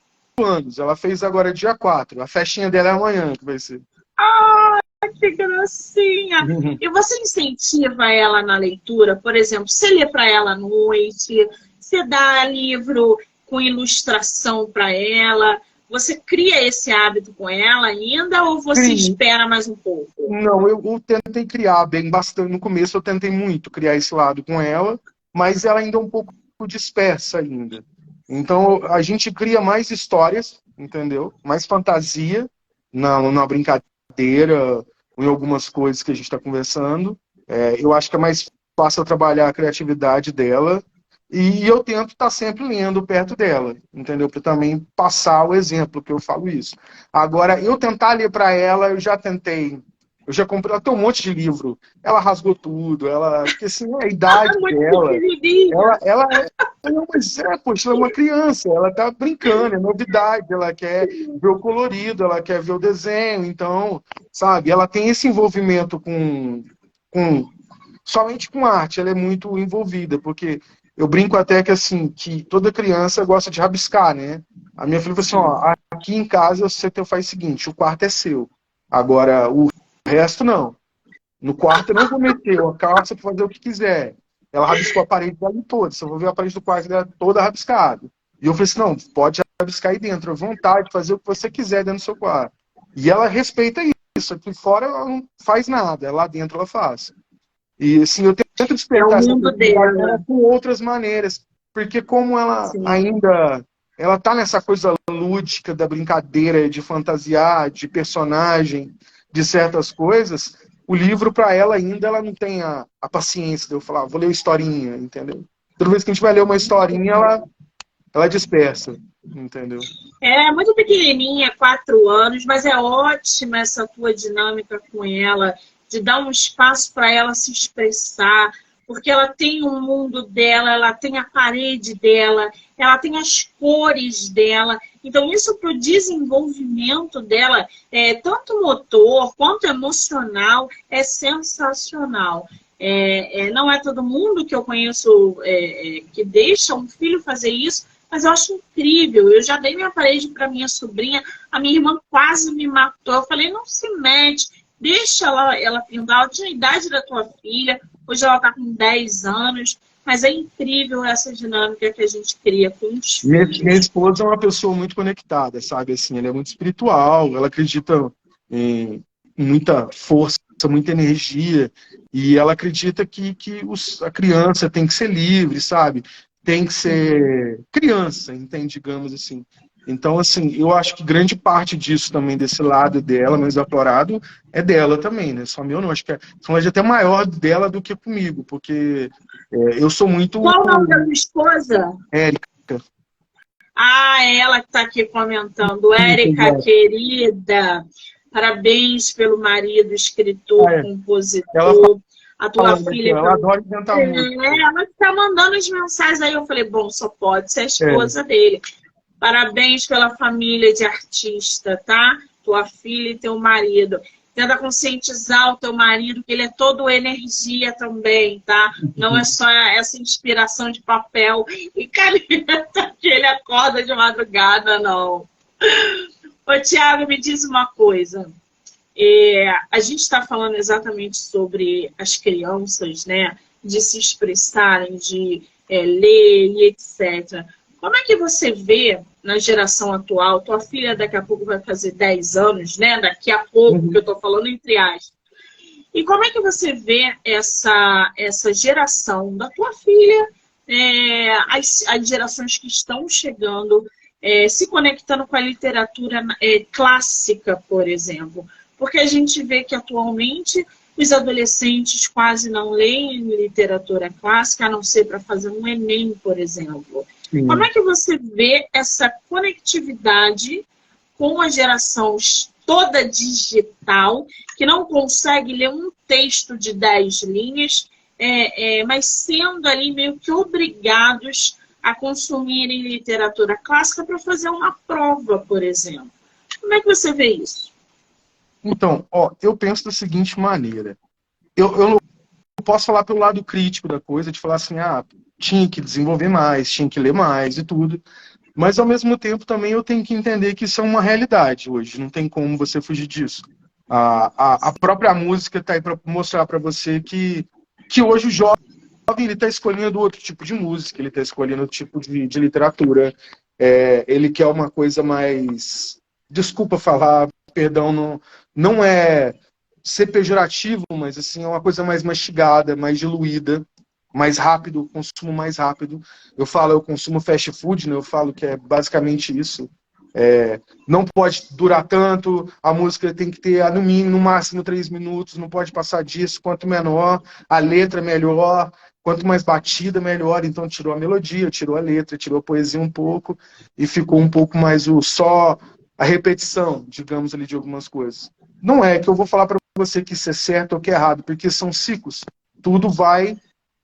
anos, ela fez agora dia 4. A festinha dela é amanhã que vai ser. Ah, que gracinha! E você incentiva ela na leitura? Por exemplo, você lê para ela à noite, você dá livro com ilustração para ela, você cria esse hábito com ela ainda ou você Sim. espera mais um pouco? Não, eu tentei criar bem bastante. No começo eu tentei muito criar esse lado com ela, mas ela ainda é um pouco dispersa ainda. Então a gente cria mais histórias, entendeu? Mais fantasia na brincadeira, em algumas coisas que a gente está conversando. Eu acho que é mais fácil trabalhar a criatividade dela. E eu tento estar sempre lendo perto dela, entendeu? Para também passar o exemplo que eu falo isso. Agora, eu tentar ler para ela, eu já tentei. Eu já comprei, ela tem um monte de livro. Ela rasgou tudo, porque assim, a idade Muito dela, pequenininha. poxa, ela é uma criança, ela tá brincando, é novidade, ela quer ver o colorido, ela quer ver o desenho, então, sabe, ela tem esse envolvimento com somente com arte, ela é muito envolvida, porque eu brinco até que assim, que toda criança gosta de rabiscar, né? A minha filha falou assim, ó, aqui em casa você faz o seguinte, o quarto é seu. Agora, o resto não. No quarto eu não vou meter, a calça para fazer o que quiser. Ela rabiscou a parede dela toda, você vai ver a parede do quarto dela toda rabiscada. E eu falei assim, não, pode rabiscar aí dentro, à vontade, fazer o que você quiser dentro do seu quarto. E ela respeita isso, aqui fora ela não faz nada, lá dentro ela faz. E assim, eu tento É o despertar essa mundo criatividade dela. dela com outras maneiras, porque como ela Sim. ainda ela tá nessa coisa lúdica da brincadeira, de fantasiar, de personagem, de certas coisas, o livro para ela ainda ela não tem a paciência de eu falar, vou ler uma historinha, entendeu? Toda vez que a gente vai ler uma historinha, ela dispersa, entendeu? É muito pequenininha, 4 anos, mas é ótima essa tua dinâmica com ela, de dar um espaço para ela se expressar, porque ela tem um mundo dela, ela tem a parede dela, ela tem as cores dela. Então, isso para o desenvolvimento dela, tanto motor quanto emocional, é sensacional. Não é todo mundo que eu conheço que deixa um filho fazer isso, mas eu acho incrível. Eu já dei minha parede para minha sobrinha, a minha irmã quase me matou. Eu falei, não se mete, deixa ela pintar. Ela tinha a idade da tua filha, hoje ela está com 10 anos, mas é incrível essa dinâmica que a gente cria com os Minha filhos. esposa é uma pessoa muito conectada, sabe? Assim, ela é muito espiritual, ela acredita em muita força, muita energia, e ela acredita que a criança tem que ser livre, sabe? Tem que ser criança, entende? Digamos assim. Então, assim, eu acho que grande parte disso também, desse lado dela, mais aflorado, é dela também, né? Só meu não, acho que é até maior dela do que comigo, porque eu sou muito Qual o nome da tua esposa? Érica. Ah, ela que está aqui comentando. Érica, querida, parabéns pelo marido, escritor, Ela compositor. A tua falando aqui, filha ela pelo... adora inventar música. Ela está mandando as mensagens aí. Eu falei, bom, só pode ser a É. esposa dele. Parabéns pela família de artista, tá? Tua filha e teu marido. Tenta conscientizar o teu marido que ele é todo energia também, tá? Não é só essa inspiração de papel e caneta que ele acorda de madrugada, não. Ô, Tiago, me diz uma coisa. A gente está falando exatamente sobre as crianças, né? De se expressarem, de ler e etc. Como é que você vê na geração atual? Tua filha daqui a pouco vai fazer 10 anos, né? Daqui a pouco, que eu estou falando entre aspas. E como é que você vê essa geração da tua filha, as gerações que estão chegando, se conectando com a literatura clássica, por exemplo? porque a gente vê que atualmente os adolescentes quase não leem literatura clássica, a não ser para fazer um Enem, por exemplo. Como Sim. é que você vê essa conectividade com a geração toda digital, que não consegue ler um texto de 10 linhas, mas sendo ali meio que obrigados a consumirem literatura clássica para fazer uma prova, por exemplo? Como é que você vê isso? Então, ó, eu penso da seguinte maneira. Eu não posso falar pelo lado crítico da coisa, de falar assim, tinha que desenvolver mais, tinha que ler mais e tudo. Mas, ao mesmo tempo, também eu tenho que entender que isso é uma realidade hoje. Não tem como você fugir disso. A própria música está aí para mostrar para você que hoje o jovem ele está escolhendo outro tipo de música, ele está escolhendo outro tipo de literatura. Ele quer uma coisa mais... Desculpa falar, perdão, não é ser pejorativo, mas assim, é uma coisa mais mastigada, mais diluída, mais rápido, consumo mais rápido. Eu consumo fast food, né? Eu falo que é basicamente isso. Não pode durar tanto, a música tem que ter, no mínimo, no máximo 3 minutos, não pode passar disso, quanto menor, a letra melhor, quanto mais batida, melhor. Então tirou a melodia, tirou a letra, tirou a poesia um pouco, e ficou um pouco mais só a repetição, digamos ali, de algumas coisas. Não é que eu vou falar para você que isso é certo ou que é errado, porque são ciclos. Tudo vai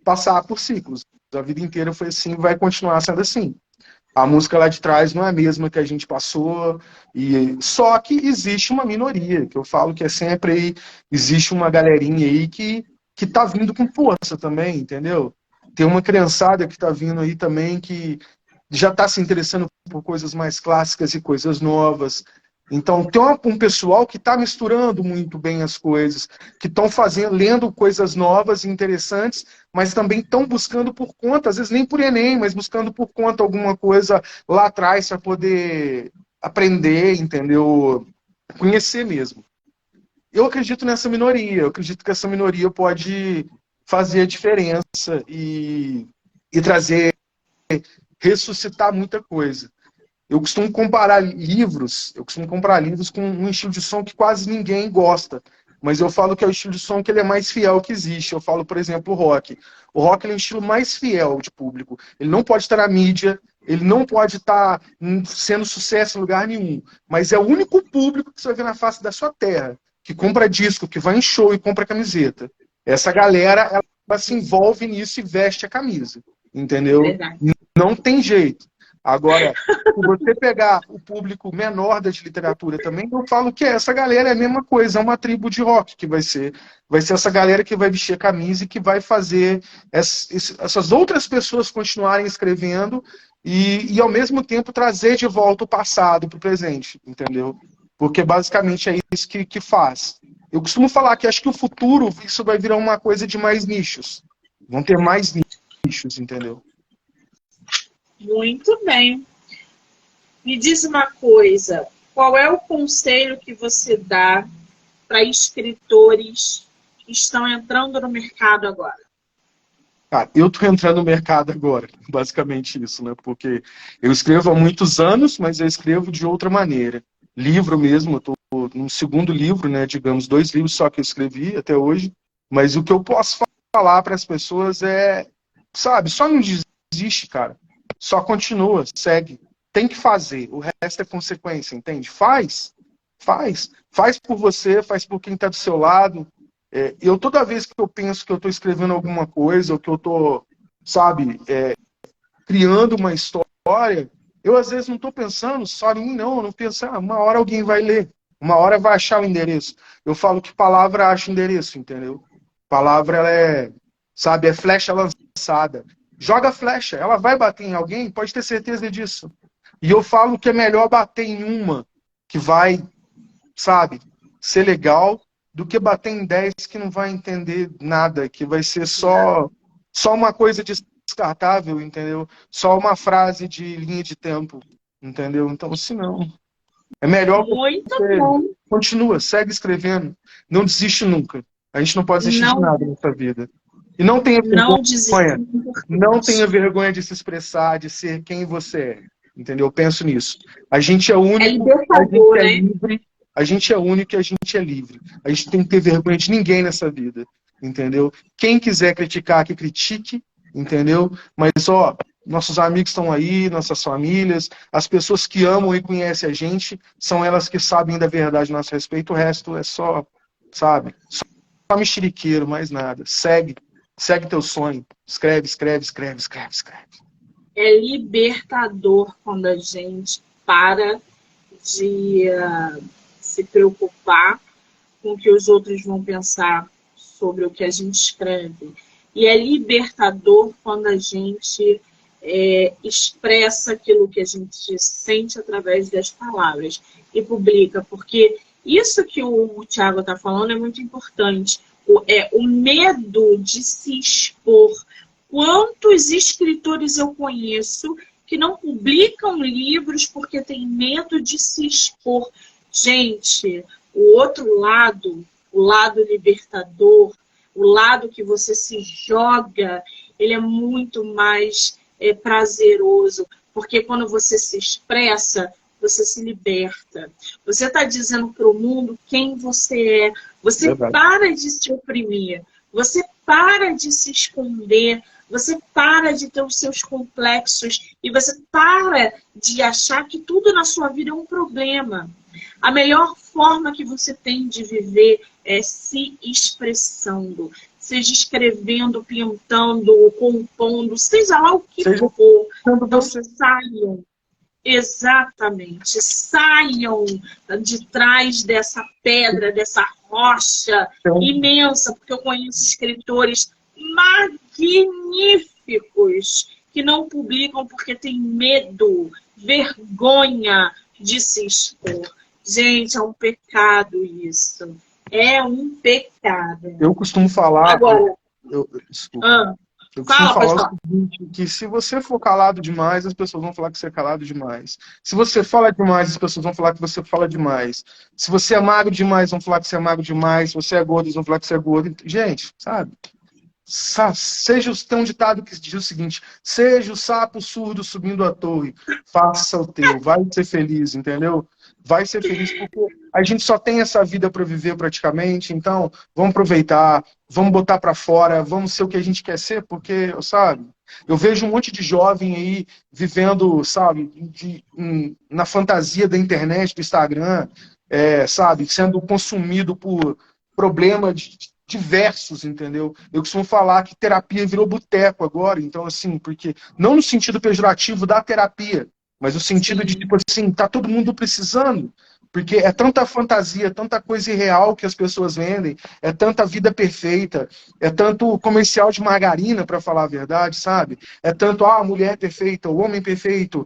passar por ciclos. A vida inteira foi assim e vai continuar sendo assim. A música lá de trás não é a mesma que a gente passou, e só que existe uma minoria, que eu falo que é sempre aí, existe uma galerinha aí que tá vindo com força também, entendeu? Tem uma criançada que tá vindo aí também que já está se interessando por coisas mais clássicas e coisas novas. Então, tem um pessoal que está misturando muito bem as coisas, que estão lendo coisas novas e interessantes, mas também estão buscando por conta, às vezes nem por Enem, mas buscando por conta alguma coisa lá atrás para poder aprender, entendeu? Conhecer mesmo. Eu acredito nessa minoria, eu acredito que essa minoria pode fazer a diferença e trazer, ressuscitar muita coisa. Eu costumo comprar livros com um estilo de som que quase ninguém gosta. Mas eu falo que é o estilo de som que ele é mais fiel que existe. Eu falo, por exemplo, o rock. O rock ele é um estilo mais fiel de público. Ele não pode estar na mídia, ele não pode estar sendo sucesso em lugar nenhum. Mas é o único público que você vai ver na face da sua terra, que compra disco, que vai em show e compra camiseta. Essa galera, ela se envolve nisso e veste a camisa. Entendeu? Verdade. Não tem jeito. Agora, se você pegar o público menor da de literatura também, eu falo que essa galera é a mesma coisa, é uma tribo de rock que vai ser essa galera que vai vestir a camisa e que vai fazer essas outras pessoas continuarem escrevendo e ao mesmo tempo trazer de volta o passado para o presente, entendeu? Porque basicamente é isso que faz. Eu costumo falar que acho que o futuro isso vai virar uma coisa de mais nichos. Vão ter mais nichos, entendeu? Muito bem. Me diz uma coisa, qual é o conselho que você dá para escritores que estão entrando no mercado agora? Cara, eu tô entrando no mercado agora, basicamente isso, né? Porque eu escrevo há muitos anos, mas eu escrevo de outra maneira. Livro mesmo, eu tô no segundo livro, né? Digamos, 2 livros só que eu escrevi até hoje. Mas o que eu posso falar para as pessoas é, sabe, só não desiste, cara. Só continua, segue. Tem que fazer, o resto é consequência, entende? Faz por você, faz por quem está do seu lado. Eu toda vez que eu penso que eu estou escrevendo alguma coisa, ou que eu estou, sabe, criando uma história, eu às vezes não estou pensando só em mim, não. Eu não penso, uma hora alguém vai ler, uma hora vai achar o endereço. Eu falo que palavra acha endereço, entendeu? Palavra, ela sabe, é flecha lançada. Joga flecha, ela vai bater em alguém, pode ter certeza disso. E eu falo que é melhor bater em uma que vai, sabe, ser legal, do que bater em 10 que não vai entender nada, que vai ser só uma coisa descartável, entendeu? Só uma frase de linha de tempo, entendeu? Então, se não, é melhor Muito você bom. continua, segue escrevendo, não desiste nunca. A gente não pode desistir de Não, nada nessa vida. E não tenha não vergonha, desistir. não tenha vergonha de se expressar, de ser quem você é. Entendeu? Eu penso nisso. A gente é É único, a gente libertador, é né? livre, A gente é único e a gente é livre. A gente tem que ter vergonha de ninguém nessa vida, entendeu? Quem quiser criticar, que critique, entendeu? Mas, ó, nossos amigos estão aí, nossas famílias, as pessoas que amam e conhecem a gente, são elas que sabem da verdade a nosso respeito. O resto é só, sabe? Só mexeriqueiro, mais nada. Segue teu sonho. Escreve, escreve, escreve, escreve, escreve. É libertador quando a gente para de se preocupar com o que os outros vão pensar sobre o que a gente escreve. E é libertador quando a gente expressa aquilo que a gente sente através das palavras e publica, porque isso que o Thiago está falando é muito importante. O medo de se expor. Quantos escritores eu conheço que não publicam livros porque têm medo de se expor? Gente, o outro lado, o lado libertador, o lado que você se joga, ele é muito mais prazeroso, porque quando você se expressa, você se liberta. Você está dizendo para o mundo quem você é. Você Verdade. para de se oprimir. Você para de se esconder. Você para de ter os seus complexos. E você para de achar que tudo na sua vida é um problema. A melhor forma que você tem de viver é se expressando. Seja escrevendo, pintando, compondo, seja lá o que for. Então saiam. Exatamente. Saiam de trás dessa pedra, dessa rocha imensa, porque eu conheço escritores magníficos que não publicam porque têm medo, vergonha de se expor. Gente, é um pecado isso. É um pecado. Eu costumo falar... Agora... Desculpa. Eu costumo falar o seguinte, que se você for calado demais, as pessoas vão falar que você é calado demais. Se você fala demais, as pessoas vão falar que você fala demais. Se você é magro demais, vão falar que você é magro demais. Se você é gordo, eles vão falar que você é gordo. Gente, sabe? Tem um ditado que diz o seguinte: seja o sapo surdo subindo a torre, faça o teu, vai ser feliz, entendeu? Vai ser feliz porque a gente só tem essa vida para viver praticamente, então vamos aproveitar, vamos botar para fora, vamos ser o que a gente quer ser, porque, sabe, eu vejo um monte de jovem aí vivendo, sabe, na fantasia da internet, do Instagram, sabe, sendo consumido por problemas diversos, entendeu? Eu costumo falar que terapia virou boteco agora, então, assim, porque não no sentido pejorativo da terapia, mas no sentido de, tipo assim, tá todo mundo precisando, porque é tanta fantasia, tanta coisa irreal que as pessoas vendem, é tanta vida perfeita, é tanto comercial de margarina, para falar a verdade, sabe? É tanto, a mulher perfeita, o homem perfeito,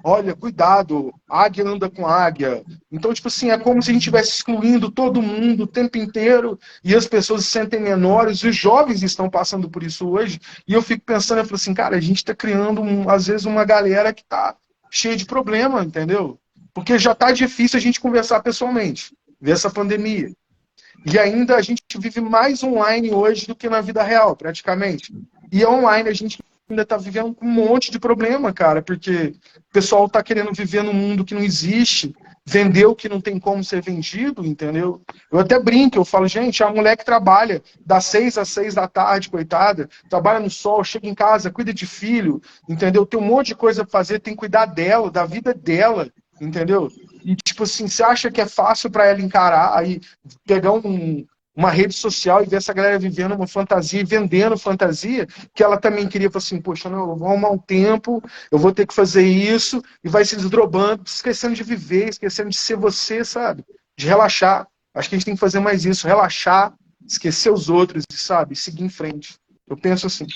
olha, cuidado, águia anda com águia. Então, tipo assim, é como se a gente estivesse excluindo todo mundo o tempo inteiro, e as pessoas se sentem menores, e os jovens estão passando por isso hoje, e eu fico pensando, eu falo assim, cara, a gente está criando, às vezes, uma galera que tá cheia de problema, entendeu? Porque já está difícil a gente conversar pessoalmente, ver essa pandemia. E ainda a gente vive mais online hoje do que na vida real, praticamente. E online a gente ainda está vivendo um monte de problema, cara, porque o pessoal está querendo viver num mundo que não existe, vender o que não tem como ser vendido, entendeu? Eu até brinco, eu falo, gente, a mulher que trabalha das 6 às 6 da tarde, coitada, trabalha no sol, chega em casa, cuida de filho, entendeu? Tem um monte de coisa para fazer, tem que cuidar dela, da vida dela, entendeu? E, tipo assim, você acha que é fácil para ela encarar, aí pegar uma rede social e ver essa galera vivendo uma fantasia e vendendo fantasia, que ela também queria, falar assim, poxa, não, eu vou arrumar um tempo, eu vou ter que fazer isso, e vai se desdobando, esquecendo de viver, esquecendo de ser você, sabe? De relaxar. Acho que a gente tem que fazer mais isso, relaxar, esquecer os outros, sabe? Seguir em frente. Eu penso assim.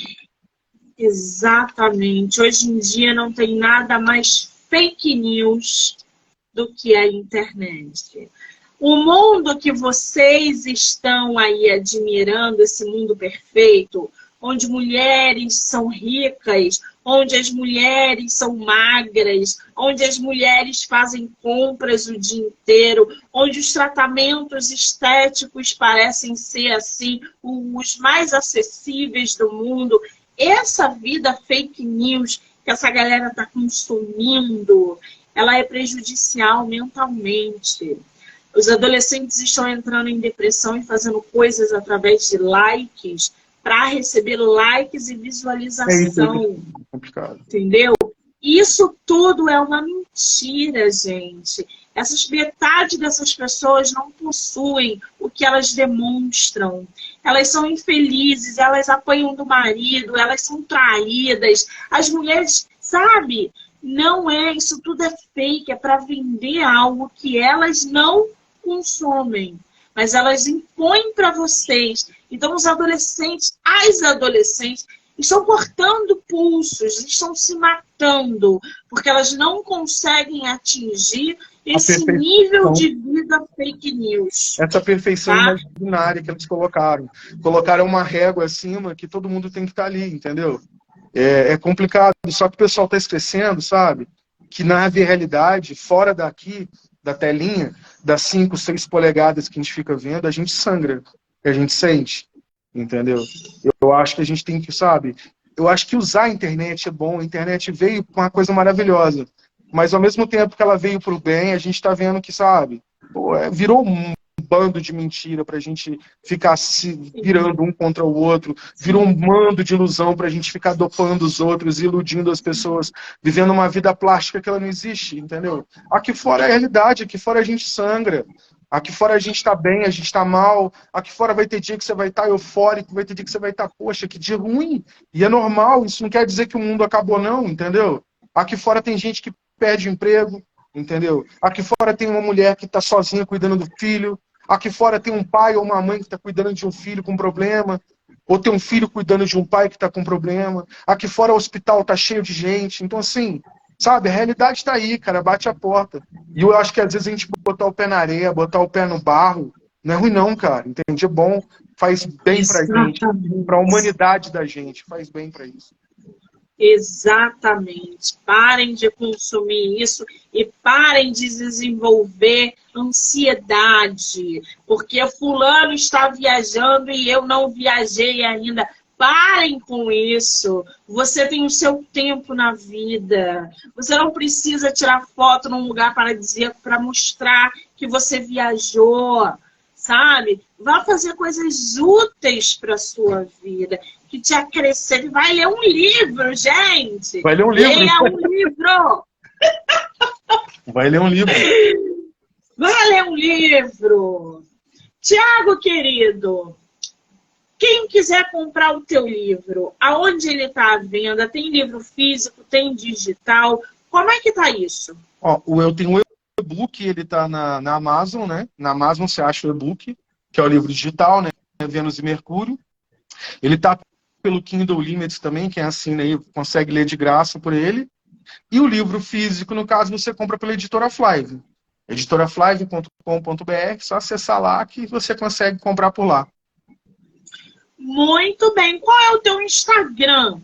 Exatamente. Hoje em dia não tem nada mais fake news do que a internet. O mundo que vocês estão aí admirando, esse mundo perfeito, onde mulheres são ricas, onde as mulheres são magras, onde as mulheres fazem compras o dia inteiro, onde os tratamentos estéticos parecem ser assim, os mais acessíveis do mundo. Essa vida fake news que essa galera está consumindo, ela é prejudicial mentalmente. Os adolescentes estão entrando em depressão e fazendo coisas através de likes para receber likes e Isso aí que visualização, é complicado. entendeu? Isso tudo é uma mentira, gente. Metade dessas pessoas não possuem o que elas demonstram. Elas são infelizes, elas apanham do marido, elas são traídas. As mulheres, sabe? Não é, isso tudo é fake, é para vender algo que elas não consomem, mas elas impõem para vocês. Então os adolescentes, as adolescentes, estão cortando pulsos, estão se matando, porque elas não conseguem atingir esse nível de vida fake news. Essa perfeição tá? imaginária que eles colocaram. Colocaram uma régua acima que todo mundo tem que estar ali, entendeu? É complicado, só que o pessoal está esquecendo, sabe? Que na realidade, fora daqui, da telinha, das 5, 6 polegadas que a gente fica vendo, a gente sangra, a gente sente, entendeu? Eu acho que a gente tem que, sabe? Eu acho que usar a internet é bom, a internet veio com uma coisa maravilhosa, mas ao mesmo tempo que ela veio para o bem, a gente está vendo que, sabe, pô, virou um bando de mentira pra gente ficar se virando um contra o outro, virou um bando de ilusão pra gente ficar dopando os outros, iludindo as pessoas, vivendo uma vida plástica que ela não existe, entendeu? Aqui fora é a realidade, aqui fora a gente sangra, aqui fora a gente tá bem, a gente tá mal, aqui fora vai ter dia que você vai estar eufórico, vai ter dia que você vai estar, poxa, que dia ruim, e é normal, isso não quer dizer que o mundo acabou não, entendeu? Aqui fora tem gente que perde emprego, entendeu? Aqui fora tem uma mulher que tá sozinha cuidando do filho, aqui fora tem um pai ou uma mãe que está cuidando de um filho com problema, ou tem um filho cuidando de um pai que está com problema. Aqui fora o hospital está cheio de gente. Então, assim, sabe, a realidade está aí, cara, bate a porta. E eu acho que às vezes a gente botar o pé na areia, botar o pé no barro, não é ruim não, cara, entende? É bom, faz bem pra gente, pra humanidade da gente, faz bem pra isso. Exatamente. Parem de consumir isso e parem de desenvolver ansiedade, porque fulano está viajando e eu não viajei ainda. Parem com isso. Você tem o seu tempo na vida. Você não precisa tirar foto num lugar para dizer, para mostrar que você viajou, sabe? Vá fazer coisas úteis para a sua vida, que te acrescente. Vai ler um livro, gente. Vai ler um livro. Leia um livro. Vai ler um livro. Vai ler um livro. Tiago, querido, quem quiser comprar o teu livro, aonde ele está à venda? Tem livro físico, tem digital? Como é que tá isso? Ó, eu tenho um e-book, ele tá na Amazon, né? Na Amazon você acha o e-book, que é o livro digital, né? Vênus e Mercúrio. Ele tá pelo Kindle Limits também, quem assina aí consegue ler de graça por ele. E o livro físico, no caso, você compra pela Editora Flive. editoraflive.com.br, só acessar lá que você consegue comprar por lá. Muito bem. Qual é o teu Instagram?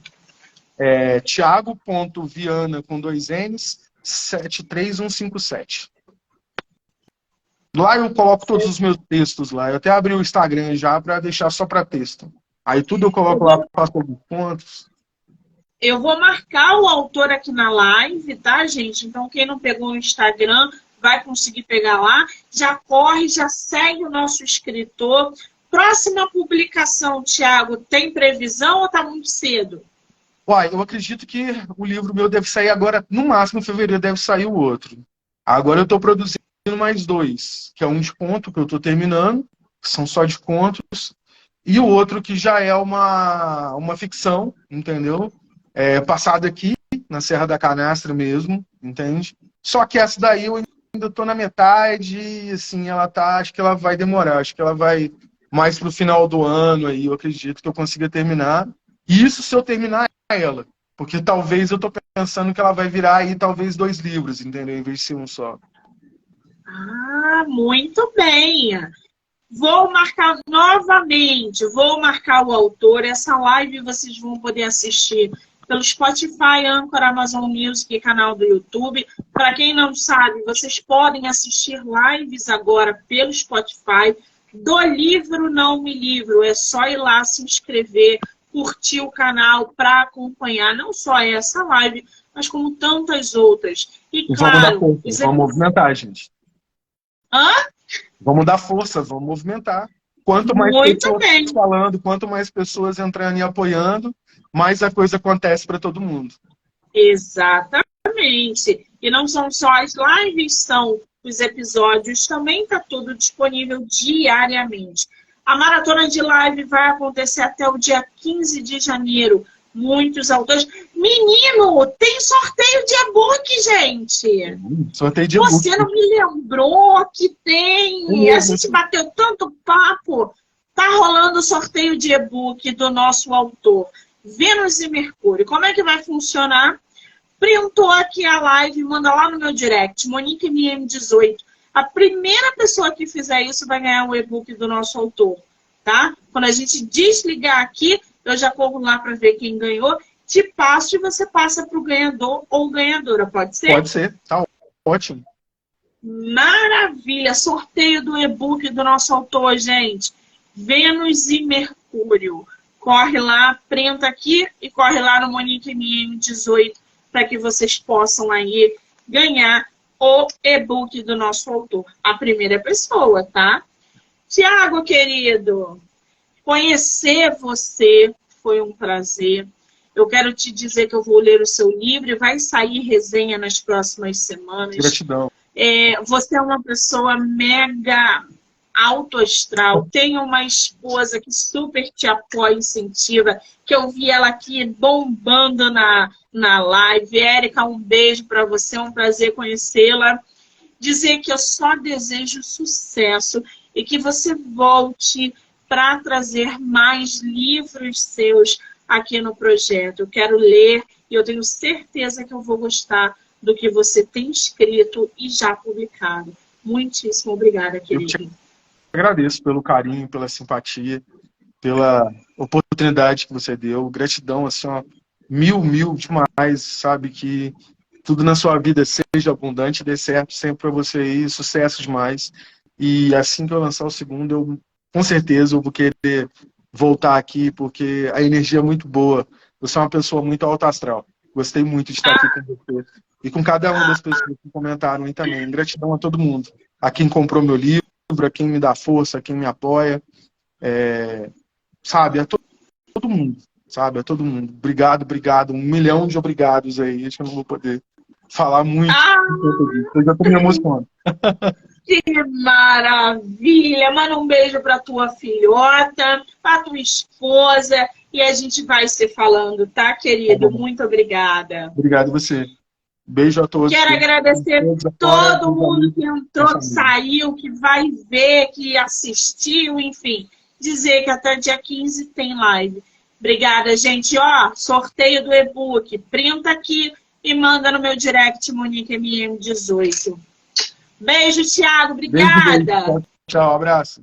É Thiago.viana com 2 N's, 73157. Lá eu coloco todos os meus textos lá. Eu até abri o Instagram já para deixar só para texto. Aí tudo eu coloco lá, faço alguns pontos. Eu vou marcar o autor aqui na live, tá, gente? Então, quem não pegou o Instagram vai conseguir pegar lá. Já corre, já segue o nosso escritor. Próxima publicação, Thiago, tem previsão ou tá muito cedo? Uai, eu acredito que o livro meu deve sair agora, no máximo em fevereiro deve sair o outro. Agora eu estou produzindo mais 2, que é um de conto que eu estou terminando, que são só de contos, e o outro que já é uma ficção, entendeu? Passada aqui, na Serra da Canastra mesmo, entende? Só que essa daí eu ainda estou na metade, e assim, ela tá, acho que ela vai demorar, acho que ela vai mais pro final do ano aí, eu acredito que eu consiga terminar. E isso se eu terminar ela, porque talvez eu tô pensando que ela vai virar aí talvez 2 livros, entendeu? Em vez de ser um só. Ah, muito bem. Vou marcar novamente, vou marcar o autor. Essa live vocês vão poder assistir pelo Spotify, Anchor, Amazon Music e canal do YouTube. Para quem não sabe, vocês podem assistir lives agora pelo Spotify. Do livro Não Me Livro, é só ir lá se inscrever, curtir o canal para acompanhar não só essa live, mas como tantas outras. E claro, vamos movimentar, gente. Hã? Vamos dar força, vamos movimentar. Quanto mais Muito pessoas bem. falando, quanto mais pessoas entrando e apoiando, mais a coisa acontece para todo mundo. Exatamente. E não são só as lives, são os episódios, também está tudo disponível diariamente. A maratona de live vai acontecer até o dia 15 de janeiro. Muitos autores. Menino, tem sorteio de e-book, gente! Sorteio de e-book. Você não me lembrou que tem? A gente bateu tanto papo. Tá rolando o sorteio de e-book do nosso autor, Vênus e Mercúrio. Como é que vai funcionar? Printou aqui a live, manda lá no meu direct, MoniqueMM18. A primeira pessoa que fizer isso vai ganhar o e-book do nosso autor, tá? Quando a gente desligar aqui, eu já corro lá para ver quem ganhou, te passo e você passa para o ganhador ou ganhadora, pode ser? Pode ser, tá ótimo. Maravilha! Sorteio do e-book do nosso autor, gente. Vênus e Mercúrio. Corre lá, printa aqui e corre lá no MoniqueMM18 para que vocês possam aí ganhar o e-book do nosso autor. A primeira pessoa, tá? Tiago, querido, conhecer você foi um prazer. Eu quero te dizer que eu vou ler o seu livro e vai sair resenha nas próximas semanas. Gratidão. Você é uma pessoa mega alto astral, tem uma esposa que super te apoia e incentiva, que eu vi ela aqui bombando na live. Érica, um beijo para você, é um prazer conhecê-la. Dizer que eu só desejo sucesso e que você volte para trazer mais livros seus aqui no projeto. Eu quero ler e eu tenho certeza que eu vou gostar do que você tem escrito e já publicado. Muitíssimo obrigada, querido. Eu te agradeço pelo carinho, pela simpatia, pela oportunidade que você deu. Gratidão, assim, ó, mil demais, sabe? Que tudo na sua vida seja abundante, dê certo sempre para você aí, sucesso demais. E assim que eu lançar o segundo, eu com certeza eu vou querer voltar aqui, porque a energia é muito boa. Você é uma pessoa muito alta astral. Gostei muito de estar aqui com você. E com cada uma das pessoas que comentaram aí também. Gratidão a todo mundo. A quem comprou meu livro, a quem me dá força, a quem me apoia. Sabe, a todo mundo. Sabe, a todo mundo. Obrigado. 1 milhão de obrigados aí. Acho que eu não vou poder falar muito. Eu já tô me emocionando. Que maravilha! Manda um beijo para tua filhota, para tua esposa e a gente vai se falando, tá, querido? Muito obrigada. Obrigado a você. Beijo a todos. Quero agradecer todo mundo que entrou, que saiu, que vai ver, que assistiu, enfim. Dizer que até dia 15 tem live. Obrigada, gente. Ó, sorteio do e-book. Printa aqui e manda no meu direct, MoniqueMM18. Beijo, Thiago. Obrigada. Beijo. Tchau, abraço.